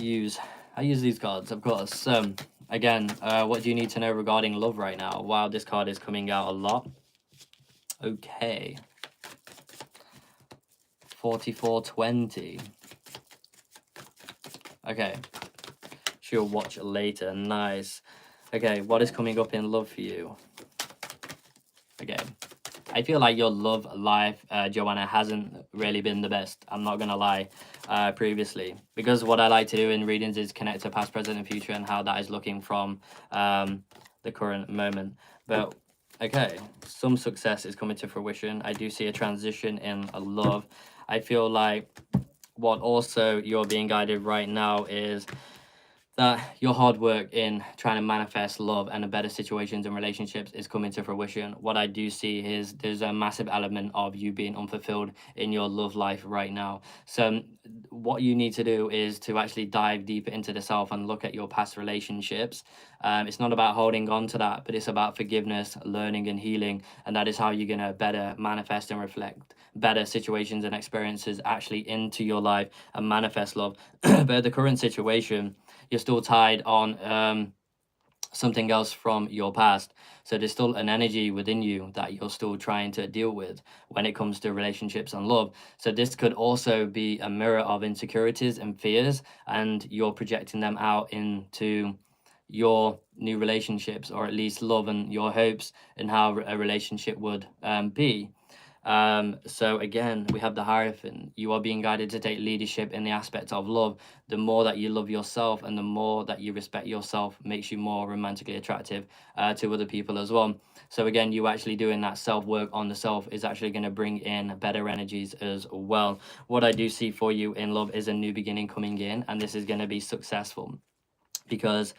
use? I use these cards, of course. again, what do you need to know regarding love right now? Wow, this card is coming out a lot. Okay. 4420. Okay. She'll watch later. Nice. Okay, what is coming up in love for you? Okay. I feel like your love life, Joanna, hasn't really been the best. I'm not gonna lie, previously. Because what I like to do in readings is connect to past, present, and future and how that is looking from the current moment. But okay, some success is coming to fruition. I do see a transition in love. I feel like what also you're being guided right now is that your hard work in trying to manifest love and a better situations and relationships is coming to fruition. What I do see is there's a massive element of you being unfulfilled in your love life right now. So what you need to do is to actually dive deeper into the self and look at your past relationships. It's not about holding on to that, but it's about forgiveness, learning, and healing. And that is how you're going to better manifest and reflect better situations and experiences actually into your life and manifest love. But the current situation, you're still tied on something else from your past. So there's still an energy within you that you're still trying to deal with when it comes to relationships and love. So this could also be a mirror of insecurities and fears, and you're projecting them out into your new relationships, or at least love and your hopes and how a relationship would be. So again, we have the Hierophant. You are being guided to take leadership in the aspect of love. The more that you love yourself and the more that you respect yourself makes you more romantically attractive to other people as well. So again, you actually doing that self-work on the self is actually going to bring in better energies as well. What I do see for you in love is a new beginning coming in, and this is going to be successful because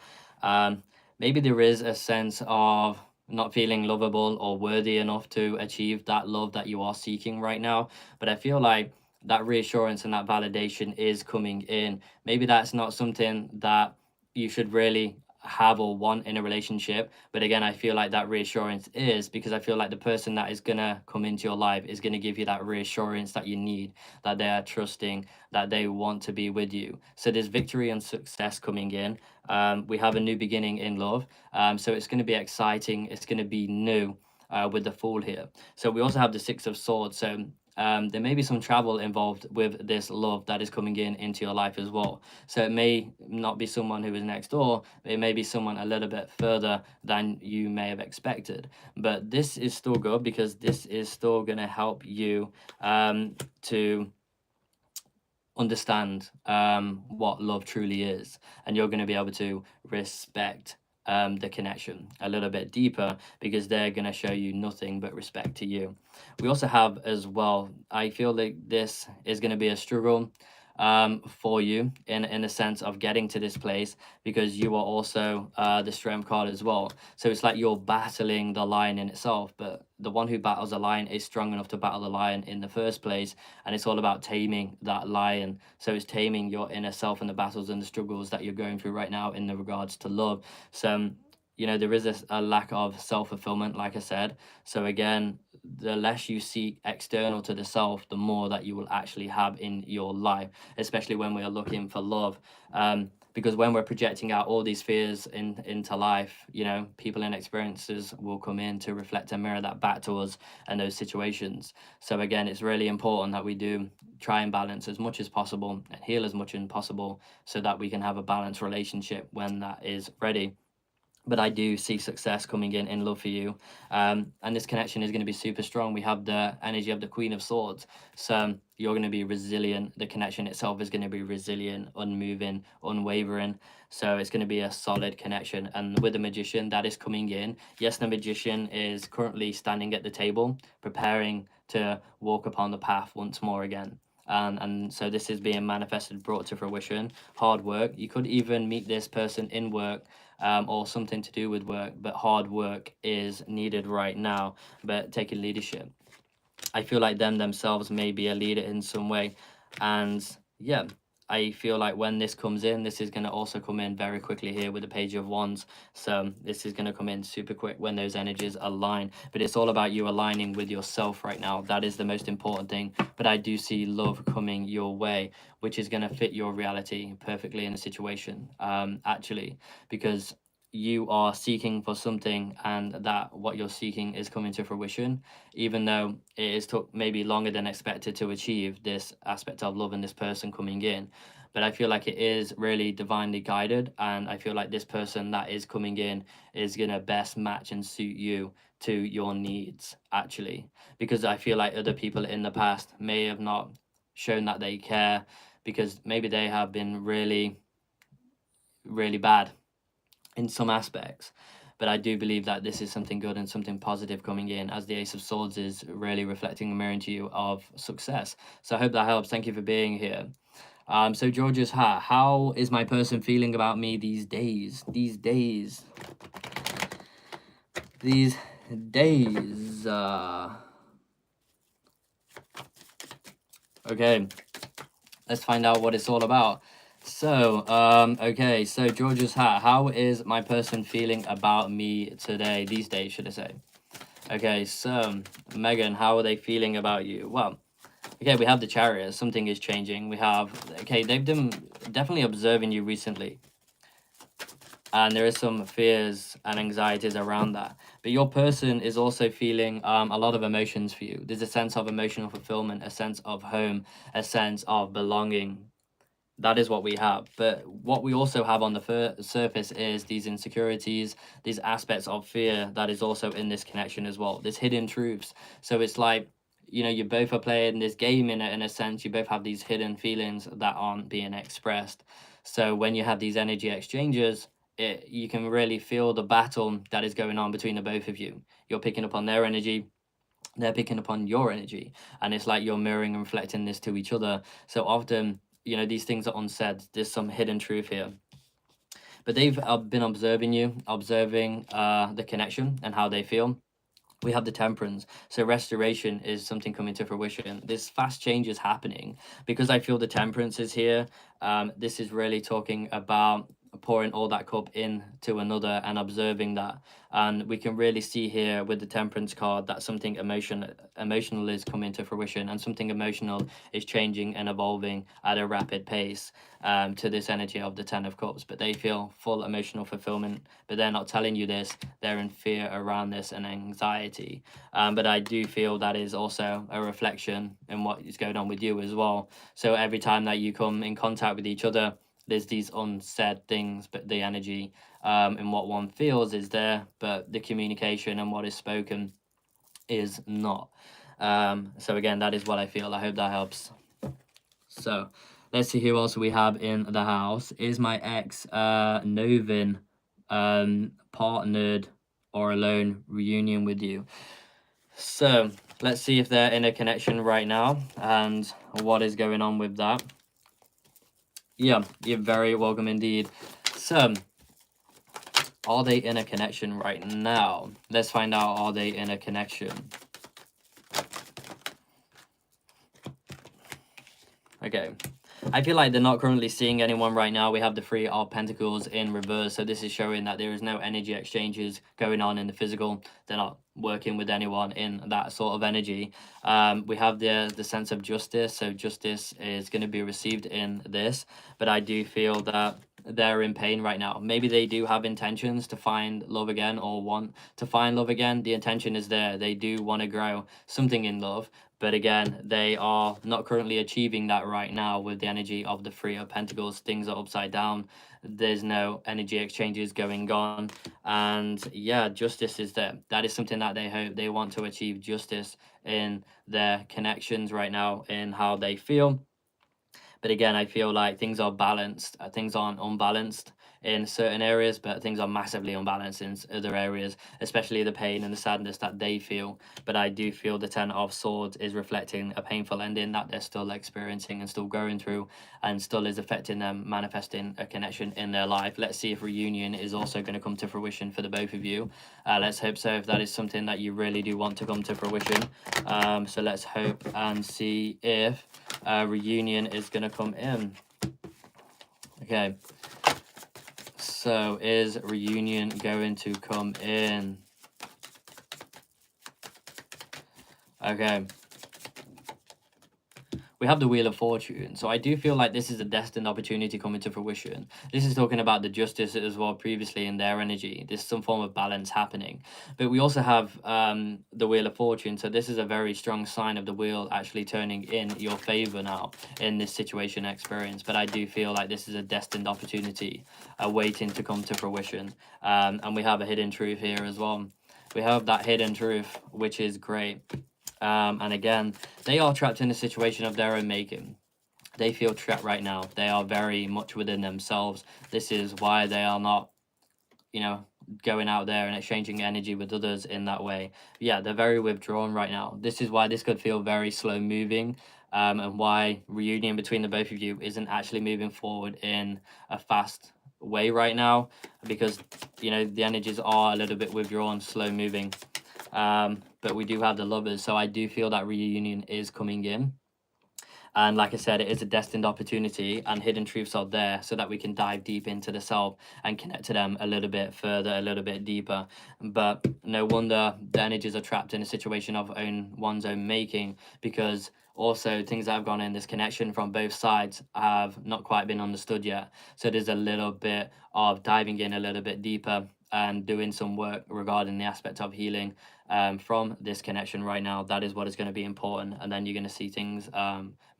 maybe there is a sense of not feeling lovable or worthy enough to achieve that love that you are seeking right now. But I feel like that reassurance and that validation is coming in. Maybe that's not something that you should really have or want in a relationship, but again, I feel like that reassurance is, because I feel like the person that is gonna come into your life is gonna give you that reassurance that you need, that they are trusting, that they want to be with you. So there's victory and success coming in. We have a new beginning in love. So it's going to be exciting. It's going to be new with the Fool here. So we also have the Six of Swords. So there may be some travel involved with this love that is coming in into your life as well. So it may not be someone who is next door, but it may be someone a little bit further than you may have expected. But this is still good because this is still going to help you to understand what love truly is, and you're going to be able to respect the connection a little bit deeper, because they're going to show you nothing but respect to you. We also have as well, I feel like this is going to be a struggle for you in a sense of getting to this place, because you are also the Strength card as well. So it's like you're battling the lion in itself, but the one who battles a lion is strong enough to battle the lion in the first place, and it's all about taming that lion. So it's taming your inner self and the battles and the struggles that you're going through right now in the regards to love. So you know, there is a lack of self-fulfillment, like I said. So again, the less you seek external to the self, the more that you will actually have in your life, especially when we are looking for love. Because when we're projecting out all these fears into life, you know, people and experiences will come in to reflect and mirror that back to us and those situations. So again, it's really important that we do try and balance as much as possible and heal as much as possible, so that we can have a balanced relationship when that is ready. But I do see success coming in love for you. And this connection is going to be super strong. We have the energy of the Queen of Swords. So you're going to be resilient. The connection itself is going to be resilient, unmoving, unwavering. So it's going to be a solid connection. And with the Magician that is coming in, yes, the Magician is currently standing at the table, preparing to walk upon the path once more again. And so this is being manifested, brought to fruition. Hard work. You could even meet this person in work, or something to do with work, but hard work is needed right now. But taking leadership, I feel like them themselves may be a leader in some way. And yeah, I feel like when this comes in, this is going to also come in very quickly here with the Page of Wands. So this is going to come in super quick when those energies align. But it's all about you aligning with yourself right now. That is the most important thing. But I do see love coming your way, which is going to fit your reality perfectly in a situation, actually, because you are seeking for something, and that what you're seeking is coming to fruition, even though it is took maybe longer than expected to achieve this aspect of love and this person coming in. But I feel like it is really divinely guided, and I feel like this person that is coming in is gonna best match and suit you to your needs, actually, because I feel like other people in the past may have not shown that they care, because maybe they have been really, really bad in some aspects. But I do believe that this is something good and something positive coming in, as the Ace of Swords is really reflecting a mirror into you of success. So I hope that helps. Thank you for being here. So George's hat, how is my person feeling about me these days? These days. Okay, let's find out what it's all about. So, okay, so George's hat, how is my person feeling about me today, these days, should I say? Okay, so, Megan, how are they feeling about you? Well, okay, we have the Chariot, something is changing. We have, okay, they've been definitely observing you recently, and there is some fears and anxieties around that. But your person is also feeling a lot of emotions for you. There's a sense of emotional fulfillment, a sense of home, a sense of belonging. That is what we have. But what we also have on the surface is these insecurities, these aspects of fear that is also in this connection as well. There's hidden truths. So it's like, you know, you both are playing this game in a sense. You both have these hidden feelings that aren't being expressed. So when you have these energy exchanges, you can really feel the battle that is going on between the both of you. You're picking up on their energy, they're picking up on your energy, and it's like you're mirroring and reflecting this to each other. So often, you know, these things are unsaid. There's some hidden truth here, but they've been observing you, observing the connection and how they feel. We have the Temperance, so restoration is something coming to fruition. There's fast changes happening because I feel the Temperance is here. This is really talking about pouring all that cup into another and observing that, and we can really see here with the Temperance card that something emotional is coming to fruition, and something emotional is changing and evolving at a rapid pace to this energy of the Ten of Cups. But they feel full emotional fulfillment, but they're not telling you this. They're in fear around this and anxiety. But I do feel that is also a reflection in what is going on with you as well. So every time that you come in contact with each other, there's these unsaid things, but the energy and what one feels is there, but the communication and what is spoken is not. So again, that is what I feel. I hope that helps. So let's see who else we have in the house. Is my ex Novin partnered or alone? Reunion with you. So let's see if they're in a connection right now and what is going on with that. Yeah, you're very welcome indeed. So, are they in a connection right now? Let's find out, are they in a connection? Okay. I feel like they're not currently seeing anyone right now. We have the Three of Pentacles in reverse, so this is showing that there is no energy exchanges going on in the physical. They're not working with anyone in that sort of energy. We have the sense of justice, so justice is going to be received in this, but I do feel that they're in pain right now. Maybe they do have intentions to find love again or want to find love again. The intention is there. They do want to grow something in love, but again, they are not currently achieving that right now with the energy of the Three of Pentacles. Things are upside down. There's no energy exchanges going on. And yeah, justice is there. That is something that they hope. They want to achieve justice in their connections right now, in how they feel. But again, I feel like things are balanced. Things aren't unbalanced in certain areas, but things are massively unbalanced in other areas, especially the pain and the sadness that they feel. But I do feel the Ten of Swords is reflecting a painful ending that they're still experiencing and still going through, and still is affecting them, manifesting a connection in their life. Let's see if reunion is also going to come to fruition for the both of you. Let's hope so, if that is something that you really do want to come to fruition. So let's hope and see if reunion is going to come in. Okay. So is reunion going to come in? Okay. we have the Wheel of Fortune. So I do feel like this is a destined opportunity coming to fruition. This is talking about the Justice as well previously in their energy. There's some form of balance happening. But we also have the Wheel of Fortune. So this is a very strong sign of the wheel actually turning in your favor now in this situation experience. But I do feel like this is a destined opportunity waiting to come to fruition. And we have a hidden truth here as well. We have that hidden truth, which is great. And again, they are trapped in a situation of their own making. They feel trapped right now. They are very much within themselves. This is why they are not, you know, going out there and exchanging energy with others in that way. Yeah, they're very withdrawn right now. This is why this could feel very slow moving, and why reunion between the both of you isn't actually moving forward in a fast way right now, because, you know, the energies are a little bit withdrawn, slow moving. But we do have the Lovers, so I do feel that reunion is coming in. And like I said, it is a destined opportunity, and hidden truths are there so that we can dive deep into the self and connect to them a little bit further, a little bit deeper. But no wonder the energies are trapped in a situation of one's own making, because also things that have gone in this connection from both sides have not quite been understood yet. So there's a little bit of diving in a little bit deeper and doing some work regarding the aspect of healing from this connection right now. That is what is going to be important, and then you're going to see things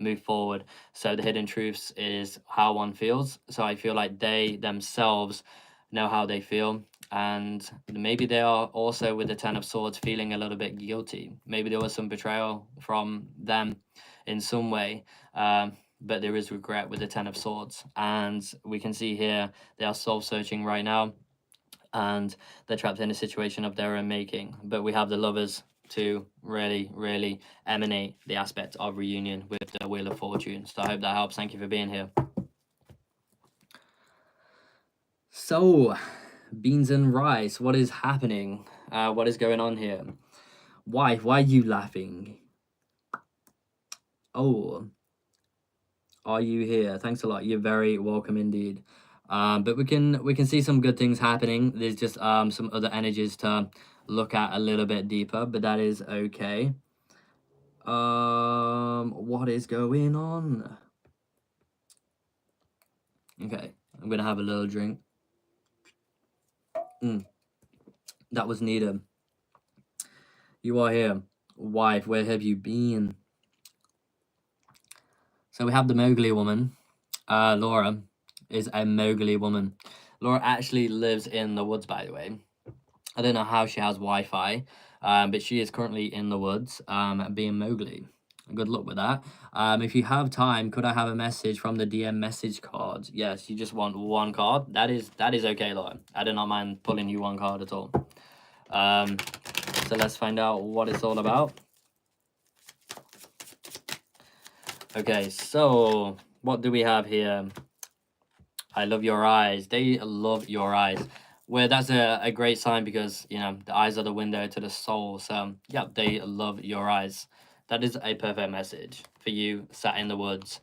move forward. So the hidden truths is how one feels. So I feel like they themselves know how they feel, and maybe they are also, with the Ten of Swords, feeling a little bit guilty. Maybe there was some betrayal from them in some way, but there is regret with the Ten of Swords, and we can see here they are soul searching right now, and they're trapped in a situation of their own making. But we have the Lovers to really, really emanate the aspect of reunion with the Wheel of Fortune. So I hope that helps. Thank you for being here. So, beans and rice, what is happening? What is going on here? Why are you laughing? Oh, are you here? Thanks a lot. You're very welcome indeed. But we can see some good things happening. There's just some other energies to look at a little bit deeper, but that is okay. What is going on? Okay, I'm gonna have a little drink. That was needed. You are here. Wife, where have you been? So we have the Mowgli woman. Laura is a Mowgli woman. Laura actually lives in the woods, by the way. I don't know how she has Wi-Fi, but she is currently in the woods, being Mowgli. Good luck with that. If you have time, could I have a message from the DM message card? Yes, you just want one card. That is okay, Laura. I do not mind pulling you one card at all. So let's find out what it's all about. Okay, so what do we have here? I love your eyes. They love your eyes. Well, that's a great sign, because, you know, the eyes are the window to the soul. So, yeah, they love your eyes. That is a perfect message for you sat in the woods.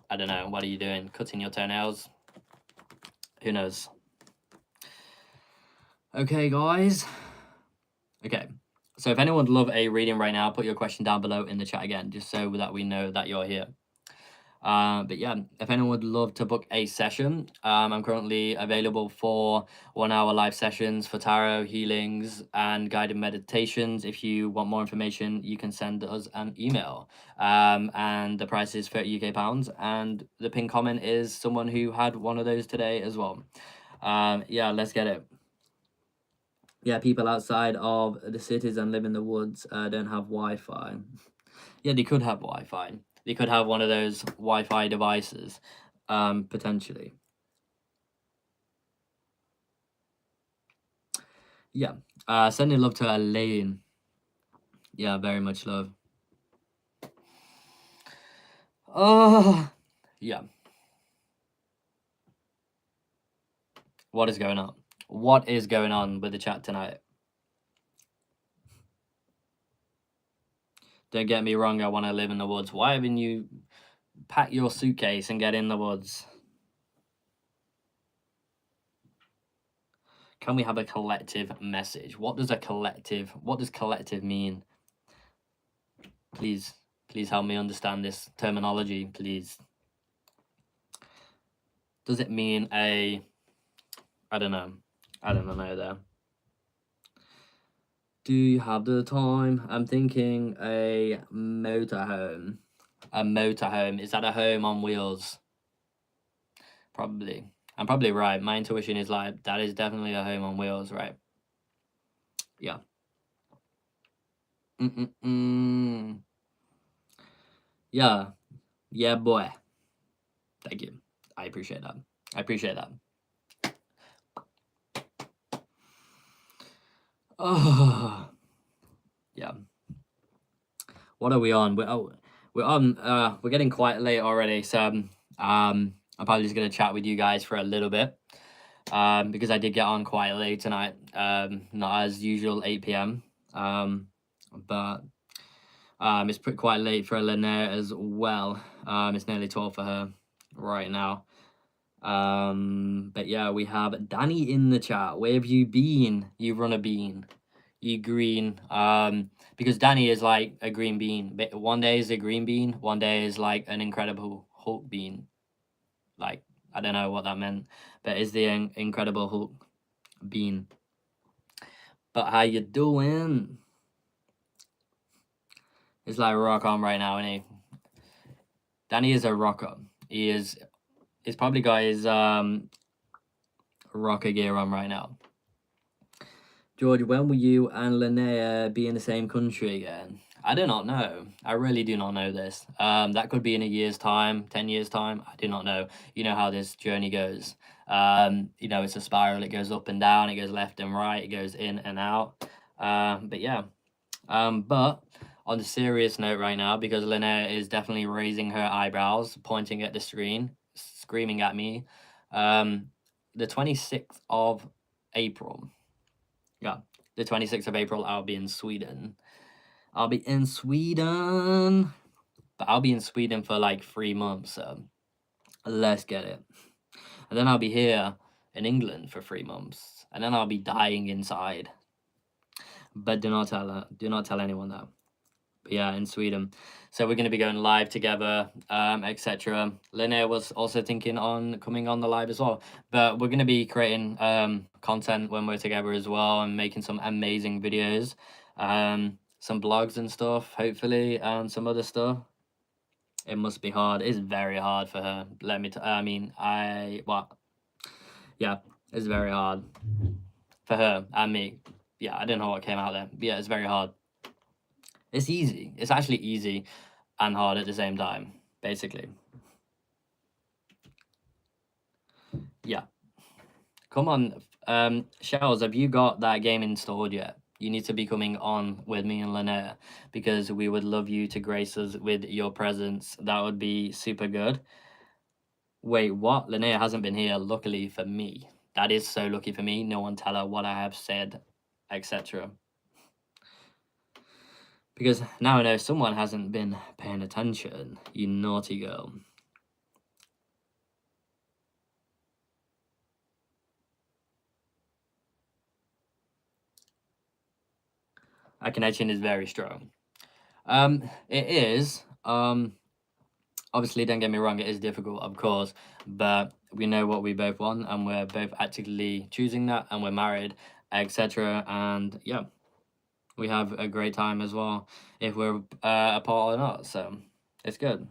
I don't know, what are you doing? Cutting your toenails? Who knows? Okay, guys. Okay, so if anyone would love a reading right now, put your question down below in the chat again, just so that we know that you're here. But yeah, if anyone would love to book a session, I'm currently available for 1 hour live sessions for tarot, healings, and guided meditations. If you want more information, you can send us an email. And the price is £30 UK, and the pinned comment is someone who had one of those today as well. Yeah, let's get it. Yeah, people outside of the cities and live in the woods don't have Wi-Fi. Yeah, they could have Wi-Fi. They could have one of those Wi-Fi devices, potentially. Yeah. Sending love to Elaine. Yeah, very much love. Oh, yeah. What is going on? What is going on with the chat tonight? Don't get me wrong, I want to live in the woods. Why haven't you packed your suitcase and get in the woods? Can we have a collective message? What does collective mean? Please Please help me understand this terminology, please. Does it mean I don't know. I don't know there. Do you have the time? I'm thinking a motorhome. A motorhome. Is that a home on wheels? Probably. I'm probably right. My intuition is like, that is definitely a home on wheels, right? Yeah. Yeah. Yeah, boy. Thank you. I appreciate that. I appreciate that. Oh. Yeah. What are we on? We're on. We're getting quite late already, so I'm probably just gonna chat with you guys for a little bit, because I did get on quite late tonight. Not as usual, 8 p.m. But it's quite late for Linnéa as well. It's nearly 12 for her right now. But yeah, we have Danny in the chat. Where have you been? You run a bean. You green. Because Danny is like a green bean. But one day is a green bean, one day is like an Incredible Hulk bean. Like, I don't know what that meant, but it's the Incredible Hulk bean. But how you doing? It's like rock on right now, isn't he? Danny is a rocker. He's probably got his rocker gear on right now. George, when will you and Linnéa be in the same country again? I do not know. I really do not know this. That could be in a year's time, 10 years' time. I do not know. You know how this journey goes. You know, it's a spiral. It goes up and down. It goes left and right. It goes in and out. But yeah. But on the serious note right now, because Linnéa is definitely raising her eyebrows, pointing at the screen, screaming at me. The 26th of April. Yeah, the 26th of April, I'll be in Sweden. I'll be in Sweden. But I'll be in Sweden for like 3 months, so let's get it. And then I'll be here in England for 3 months. And then I'll be dying inside. But do not tell anyone that. But yeah, in Sweden. So we're going to be going live together, etc. Linnéa was also thinking on coming on the live as well. But we're going to be creating content when we're together as well, and making some amazing videos, some blogs and stuff, hopefully, and some other stuff. It must be hard. It's very hard for her. Yeah, it's very hard for her and me. Yeah, I don't know what came out there. But yeah, it's very hard. It's easy. It's actually easy and hard at the same time, basically. Yeah. Come on, Shells, have you got that game installed yet? You need to be coming on with me and Linnéa, because we would love you to grace us with your presence. That would be super good. Wait, what? Linnéa hasn't been here, luckily for me. That is so lucky for me. No one tell her what I have said, etc. Because now I know someone hasn't been paying attention. You naughty girl. Our connection is very strong. It is. Obviously, don't get me wrong, it is difficult, of course, but we know what we both want, and we're both actively choosing that, and we're married, etc. And yeah, we have a great time as well, if we're apart or not, so it's good.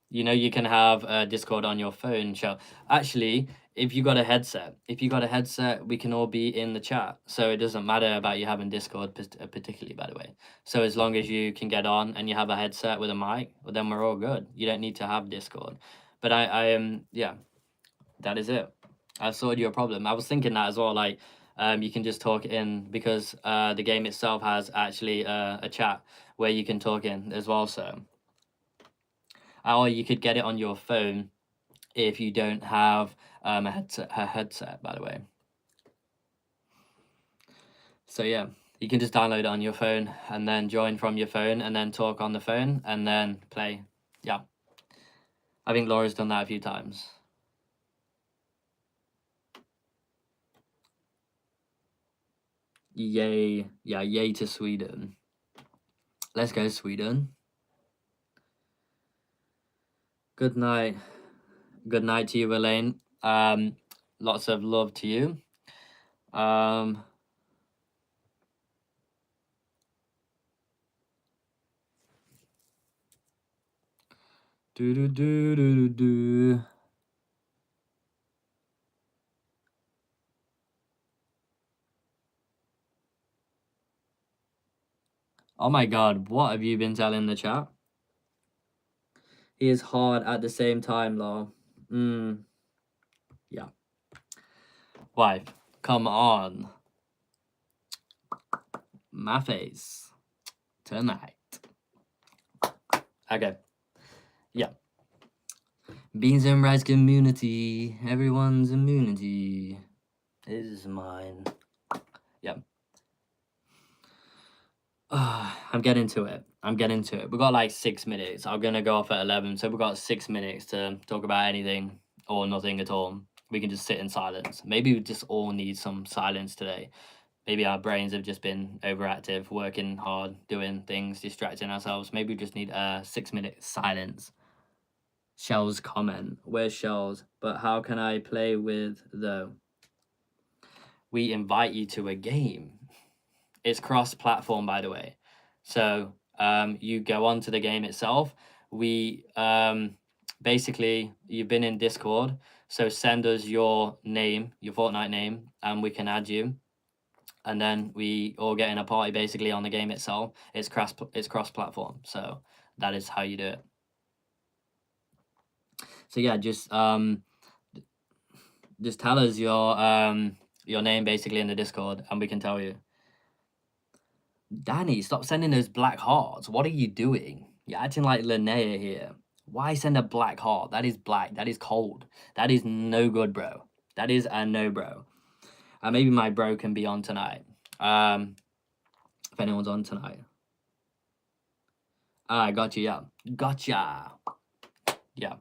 You know, you can have Discord on your phone, Shell. Actually, if you got a headset, we can all be in the chat. So it doesn't matter about you having Discord, particularly, by the way. So as long as you can get on and you have a headset with a mic, well, then we're all good. You don't need to have Discord. But I am, yeah, that is it. I've sorted your problem. I was thinking that as well, like, you can just talk in, because the game itself has actually a chat where you can talk in as well, so. Or you could get it on your phone if you don't have a headset, by the way. So yeah, you can just download it on your phone and then join from your phone and then talk on the phone and then play. Yeah. I think Laura's done that a few times. Yay. Yeah, yay to Sweden. Let's go, Sweden. Good night. Good night to you, Elaine. Lots of love to you. Do do do do do do. Oh my god, what have you been telling the chat? He is hard at the same time, lol. Yeah. Wife, come on. My face. Tonight. Okay. Yeah. Beans and rice community. Everyone's immunity is mine. Yeah. I'm getting to it. We've got like 6 minutes. I'm gonna go off at 11, so we've got 6 minutes to talk about anything or nothing at all. We can just sit in silence. Maybe we just all need some silence today. Maybe our brains have just been overactive, working hard, doing things, distracting ourselves. Maybe we just need a 6-minute silence. Shells comment. Where's Shells? But how can I play with though? We invite you to a game. It's cross-platform, by the way. So you go on to the game itself. We basically, you've been in Discord, so send us your name, your Fortnite name, and we can add you. And then we all get in a party basically on the game itself. It's cross-platform, so that is how you do it. So yeah, just tell us your name basically in the Discord, and we can tell you. Danny, stop sending those black hearts. What are you doing? You're acting like Linnéa here. Why send a black heart? That is black. That is cold. That is no good, bro. That is a no, bro. Maybe my bro can be on tonight. If anyone's on tonight. Gotcha, yeah. Gotcha. Yeah.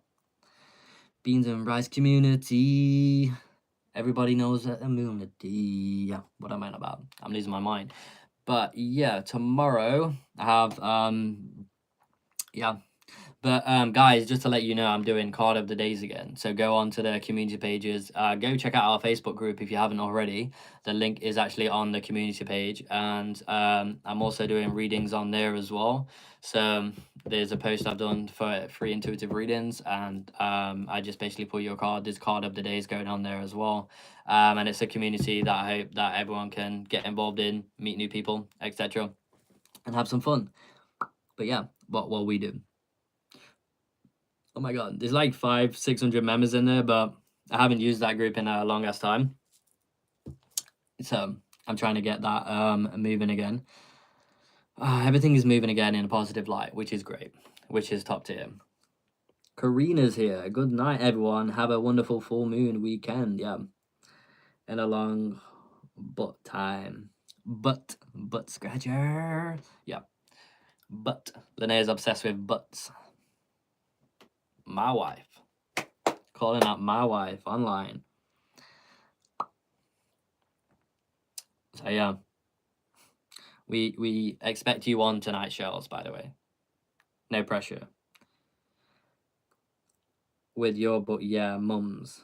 Beans and rice community. Everybody knows that immunity. Yeah, what am I about? I'm losing my mind. But yeah, tomorrow I have yeah. But guys, just to let you know, I'm doing card of the days again. So go on to the community pages. Go check out our Facebook group if you haven't already. The link is actually on the community page, and I'm also doing readings on there as well. So there's a post I've done for free intuitive readings, and I just basically put your card. This card of the days going on there as well. And it's a community that I hope that everyone can get involved in, meet new people, etc., and have some fun. But yeah, what we do. Oh my god, there's like 500-600 members in there, but I haven't used that group in a long ass time. So I'm trying to get that moving again. Everything is moving again in a positive light, which is great, which is top tier. Karina's here. Good night, everyone. Have a wonderful full moon weekend. Yeah, and a long butt time. Butt scratcher. Yeah, butt. Linnéa's obsessed with butts. My wife. Calling out my wife online. So yeah, we expect you on tonight, Shells, by the way. No pressure. With your but yeah, mums.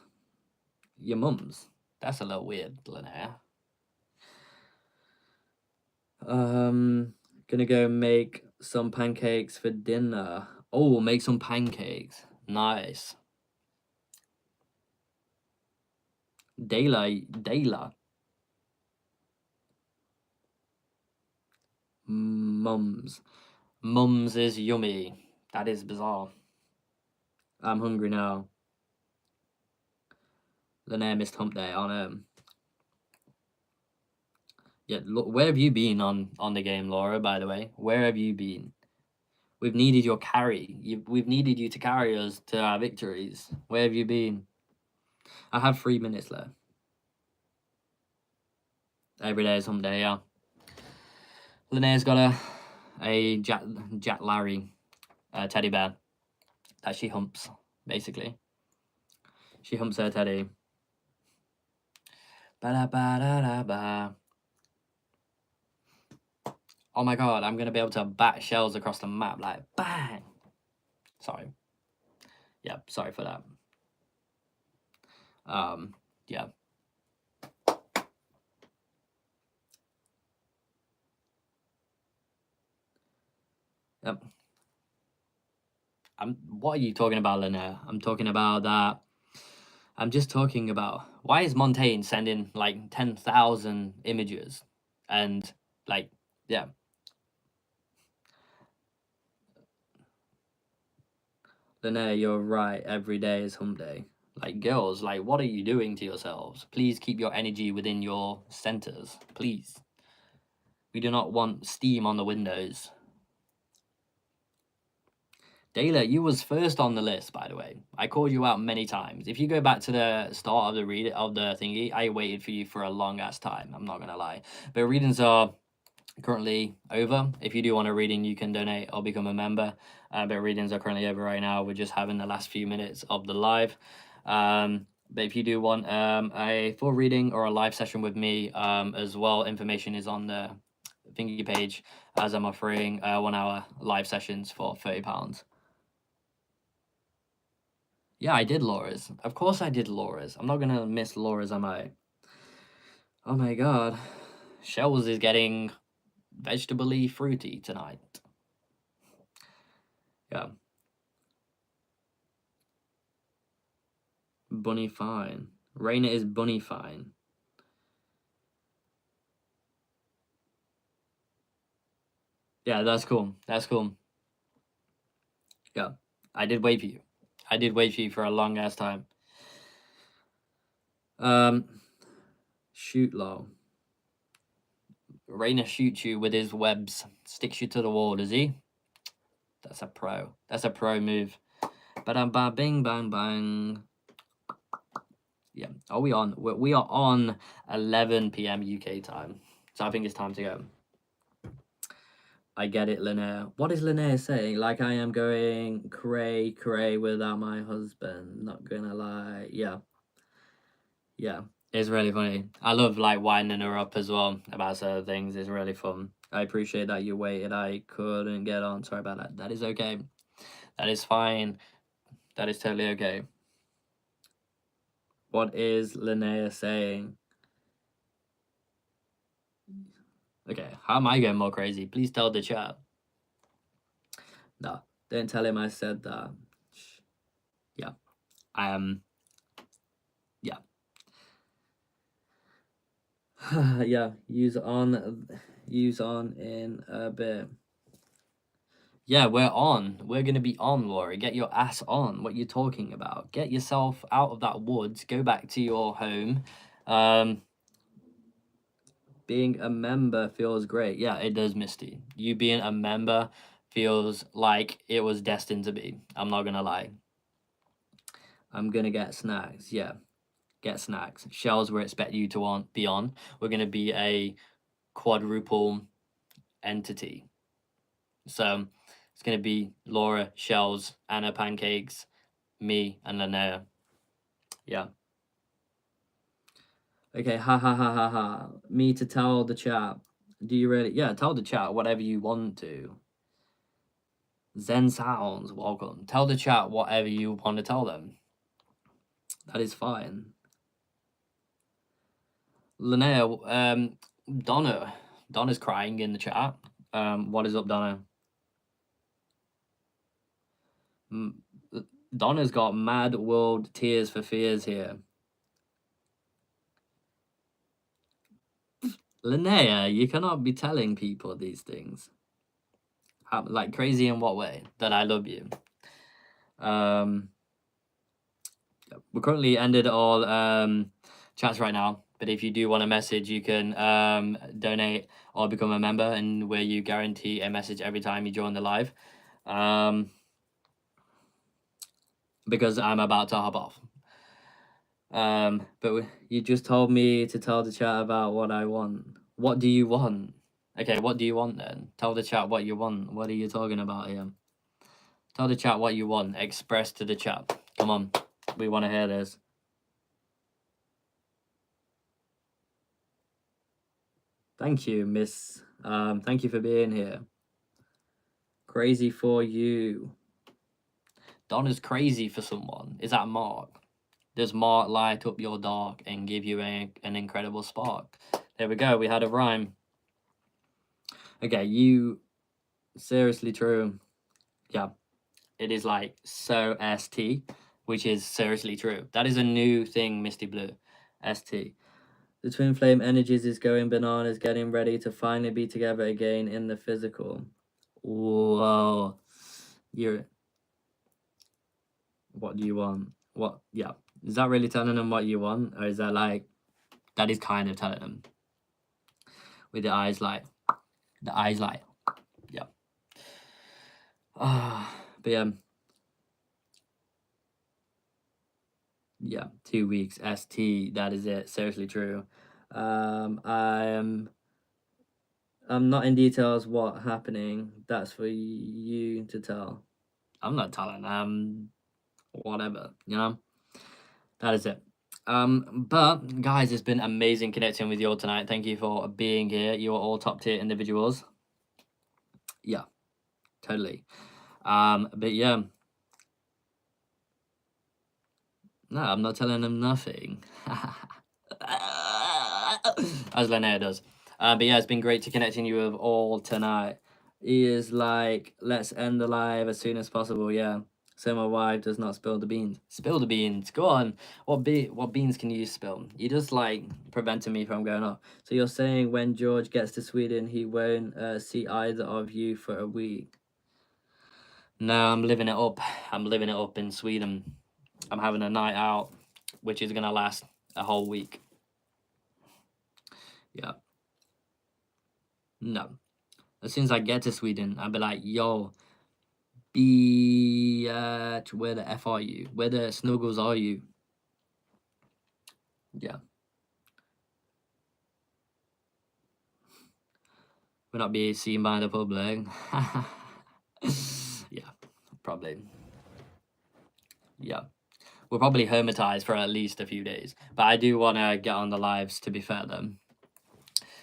Your mums. That's a little weird, Linnéa. Gonna go make some pancakes for dinner. Oh, make some pancakes. Nice. Dayla. Mums. Mums is yummy. That is bizarre. I'm hungry now. Linnéa missed hump day on Yeah, look, where have you been on the game, Laura, by the way? Where have you been? We've needed your carry. We've needed you to carry us to our victories. Where have you been? I have 3 minutes left. Every day is hump day, yeah. Linnéa's got a Jack Larry teddy bear that she humps, basically. She humps her teddy. Ba-da-ba-da-da-ba. Oh my god, I'm gonna be able to bat shells across the map, like, bang! Sorry. Yeah, sorry for that. Yeah. Yep. What are you talking about, Linnéa? I'm talking about that. I'm just talking about, why is Montaigne sending like 10,000 images? And like, yeah. Linnéa, you're right. Every day is hump day. Like, girls, like, what are you doing to yourselves? Please keep your energy within your centers. Please. We do not want steam on the windows. Dayla, you was first on the list, by the way. I called you out many times. If you go back to the start of the thingy, I waited for you for a long ass time. I'm not gonna lie. But readings are currently over. If you do want a reading, you can donate or become a member. But readings are currently over right now. We're just having the last few minutes of the live. But if you do want a full reading or a live session with me as well, information is on the thingy page, as I'm offering 1 hour live sessions for £30. Yeah, I did Laura's. Of course I did Laura's. I'm not gonna miss Laura's, am I? Oh my god. Shells is getting vegetable-y fruity tonight. Yeah. Bunny fine. Raina is bunny fine. Yeah, that's cool. That's cool. Yeah. I did wait for you. I did wait for you for a long ass time. Shoot low. Raina shoots you with his webs. Sticks you to the wall, does he? That's a pro. That's a pro move. Ba-dum ba bing bang bang. Yeah. Are we on? We are on 11 p.m. UK time. So I think it's time to go. I get it, Linnéa. What is Linnéa saying? Like, I am going cray cray without my husband. Not gonna lie. Yeah. Yeah. It's really funny. I love, like, winding her up as well about certain things. It's really fun. I appreciate that you waited. I couldn't get on. Sorry about that. That is okay. That is fine. That is totally okay. What is Linnéa saying? Okay, how am I going more crazy? Please tell the chat. No, don't tell him I said that. Yeah. Yeah. Yeah, use on in a bit. Yeah, we're on. We're gonna be on, Laura. Get your ass on. What you talking about? Get yourself out of that woods. Go back to your home. Being a member feels great. Yeah, it does, Misty. You being a member feels like it was destined to be. I'm not gonna lie. I'm gonna get snacks. Yeah, get snacks. Shells we expect you to be on. We're gonna be a quadruple entity. So it's gonna be Laura, Shells, Anna, Pancakes, me, and Linnéa. Yeah. Okay, ha ha ha ha ha. Me to tell the chat. Do you really? Yeah, tell the chat whatever you want to. Zen Sounds, welcome. Tell the chat whatever you want to tell them. That is fine. Linnéa, Donna's crying in the chat. What is up, Donna? Donna's got mad world tears for fears here. Linnéa, you cannot be telling people these things. Like, crazy in what way? That I love you. We currently ended all chats right now, but if you do want a message, you can donate or become a member, and where you guarantee a message every time you join the live. Because I'm about to hop off. But you just told me to tell the chat about what I want. What do you want? Okay, what do you want then? Tell the chat what you want. What are you talking about here? Tell the chat what you want. Express to the chat. Come on. We want to hear this. Thank you, Miss Thank you for being here. Crazy for you. Donna's crazy for someone. Is that Mark? Does Mark light up your dark and give you an incredible spark? There we go. We had a rhyme. Okay, you... Seriously true. Yeah. It is like so ST, which is seriously true. That is a new thing, Misty Blue. ST. The twin flame energies is going bananas, getting ready to finally be together again in the physical. Whoa. You're... What do you want? What? Yeah. Is that really telling them what you want? Or is that like... That is kind of telling them. With the eyes like... The eyes like... Yeah. But yeah. Yeah, 2 weeks. ST, that is it. Seriously true. I'm not in details what happening. That's for you to tell. I'm not telling. Whatever, you know. That is it. But guys, it's been amazing connecting with you all tonight. Thank you for being here. You are all top tier individuals. Yeah, totally. But yeah. No, I'm not telling them nothing. As Linnéa does. But yeah, it's been great to connecting you with all tonight. He is like, let's end the live as soon as possible, yeah. So my wife does not spill the beans. Spill the beans. Go on. What beans can you spill? You're just like preventing me from going off. So you're saying when George gets to Sweden, he won't see either of you for a week? No, I'm living it up. I'm living it up in Sweden. I'm having a night out, which is gonna last a whole week. Yeah. No. As soon as I get to Sweden, I'll be like, yo, where the F are you? Where the snuggles are you? Yeah. We'll not be seen by the public. Yeah, probably. Yeah. We'll probably hermitize for at least a few days. But I do want to get on the lives, to be fair, then.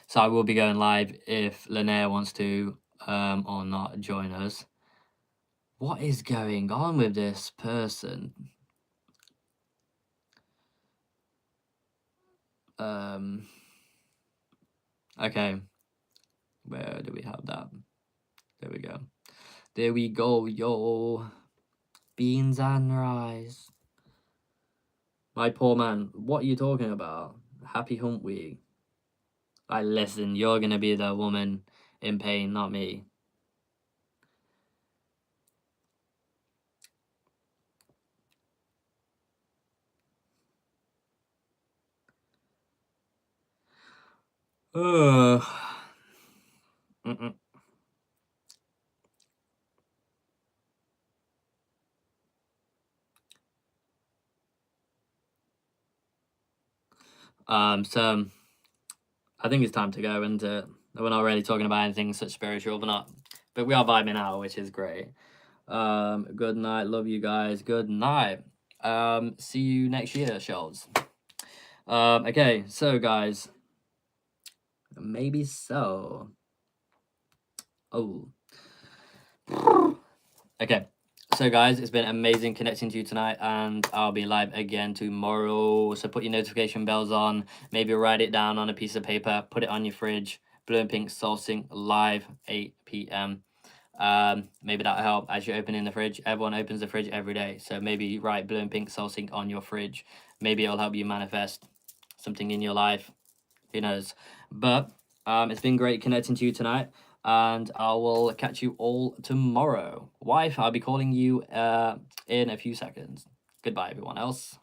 So I will be going live if Linnéa wants to or not join us. What is going on with this person? Okay. Where do we have that? There we go. There we go, yo. Beans and rice. My poor man, what are you talking about? Happy hump week. Like, listen, you're gonna be the woman in pain, not me. So I think it's time to go, and we're not really talking about anything such spiritual, but we are vibing out, which is great. Good night, love you guys. Good night. See you next year, Shells. Okay, so guys, maybe so. Oh. Okay. So guys, it's been amazing connecting to you tonight, and I'll be live again tomorrow. So put your notification bells on, maybe write it down on a piece of paper, put it on your fridge. Blue and Pink SoulSync live 8 p.m. Maybe that'll help as you're opening the fridge. Everyone opens the fridge every day, so maybe write Blue and Pink SoulSync on your fridge. Maybe it'll help you manifest something in your life. Who knows? But it's been great connecting to you tonight, and I will catch you all tomorrow. Wife, I'll be calling you in a few seconds. Goodbye, everyone else.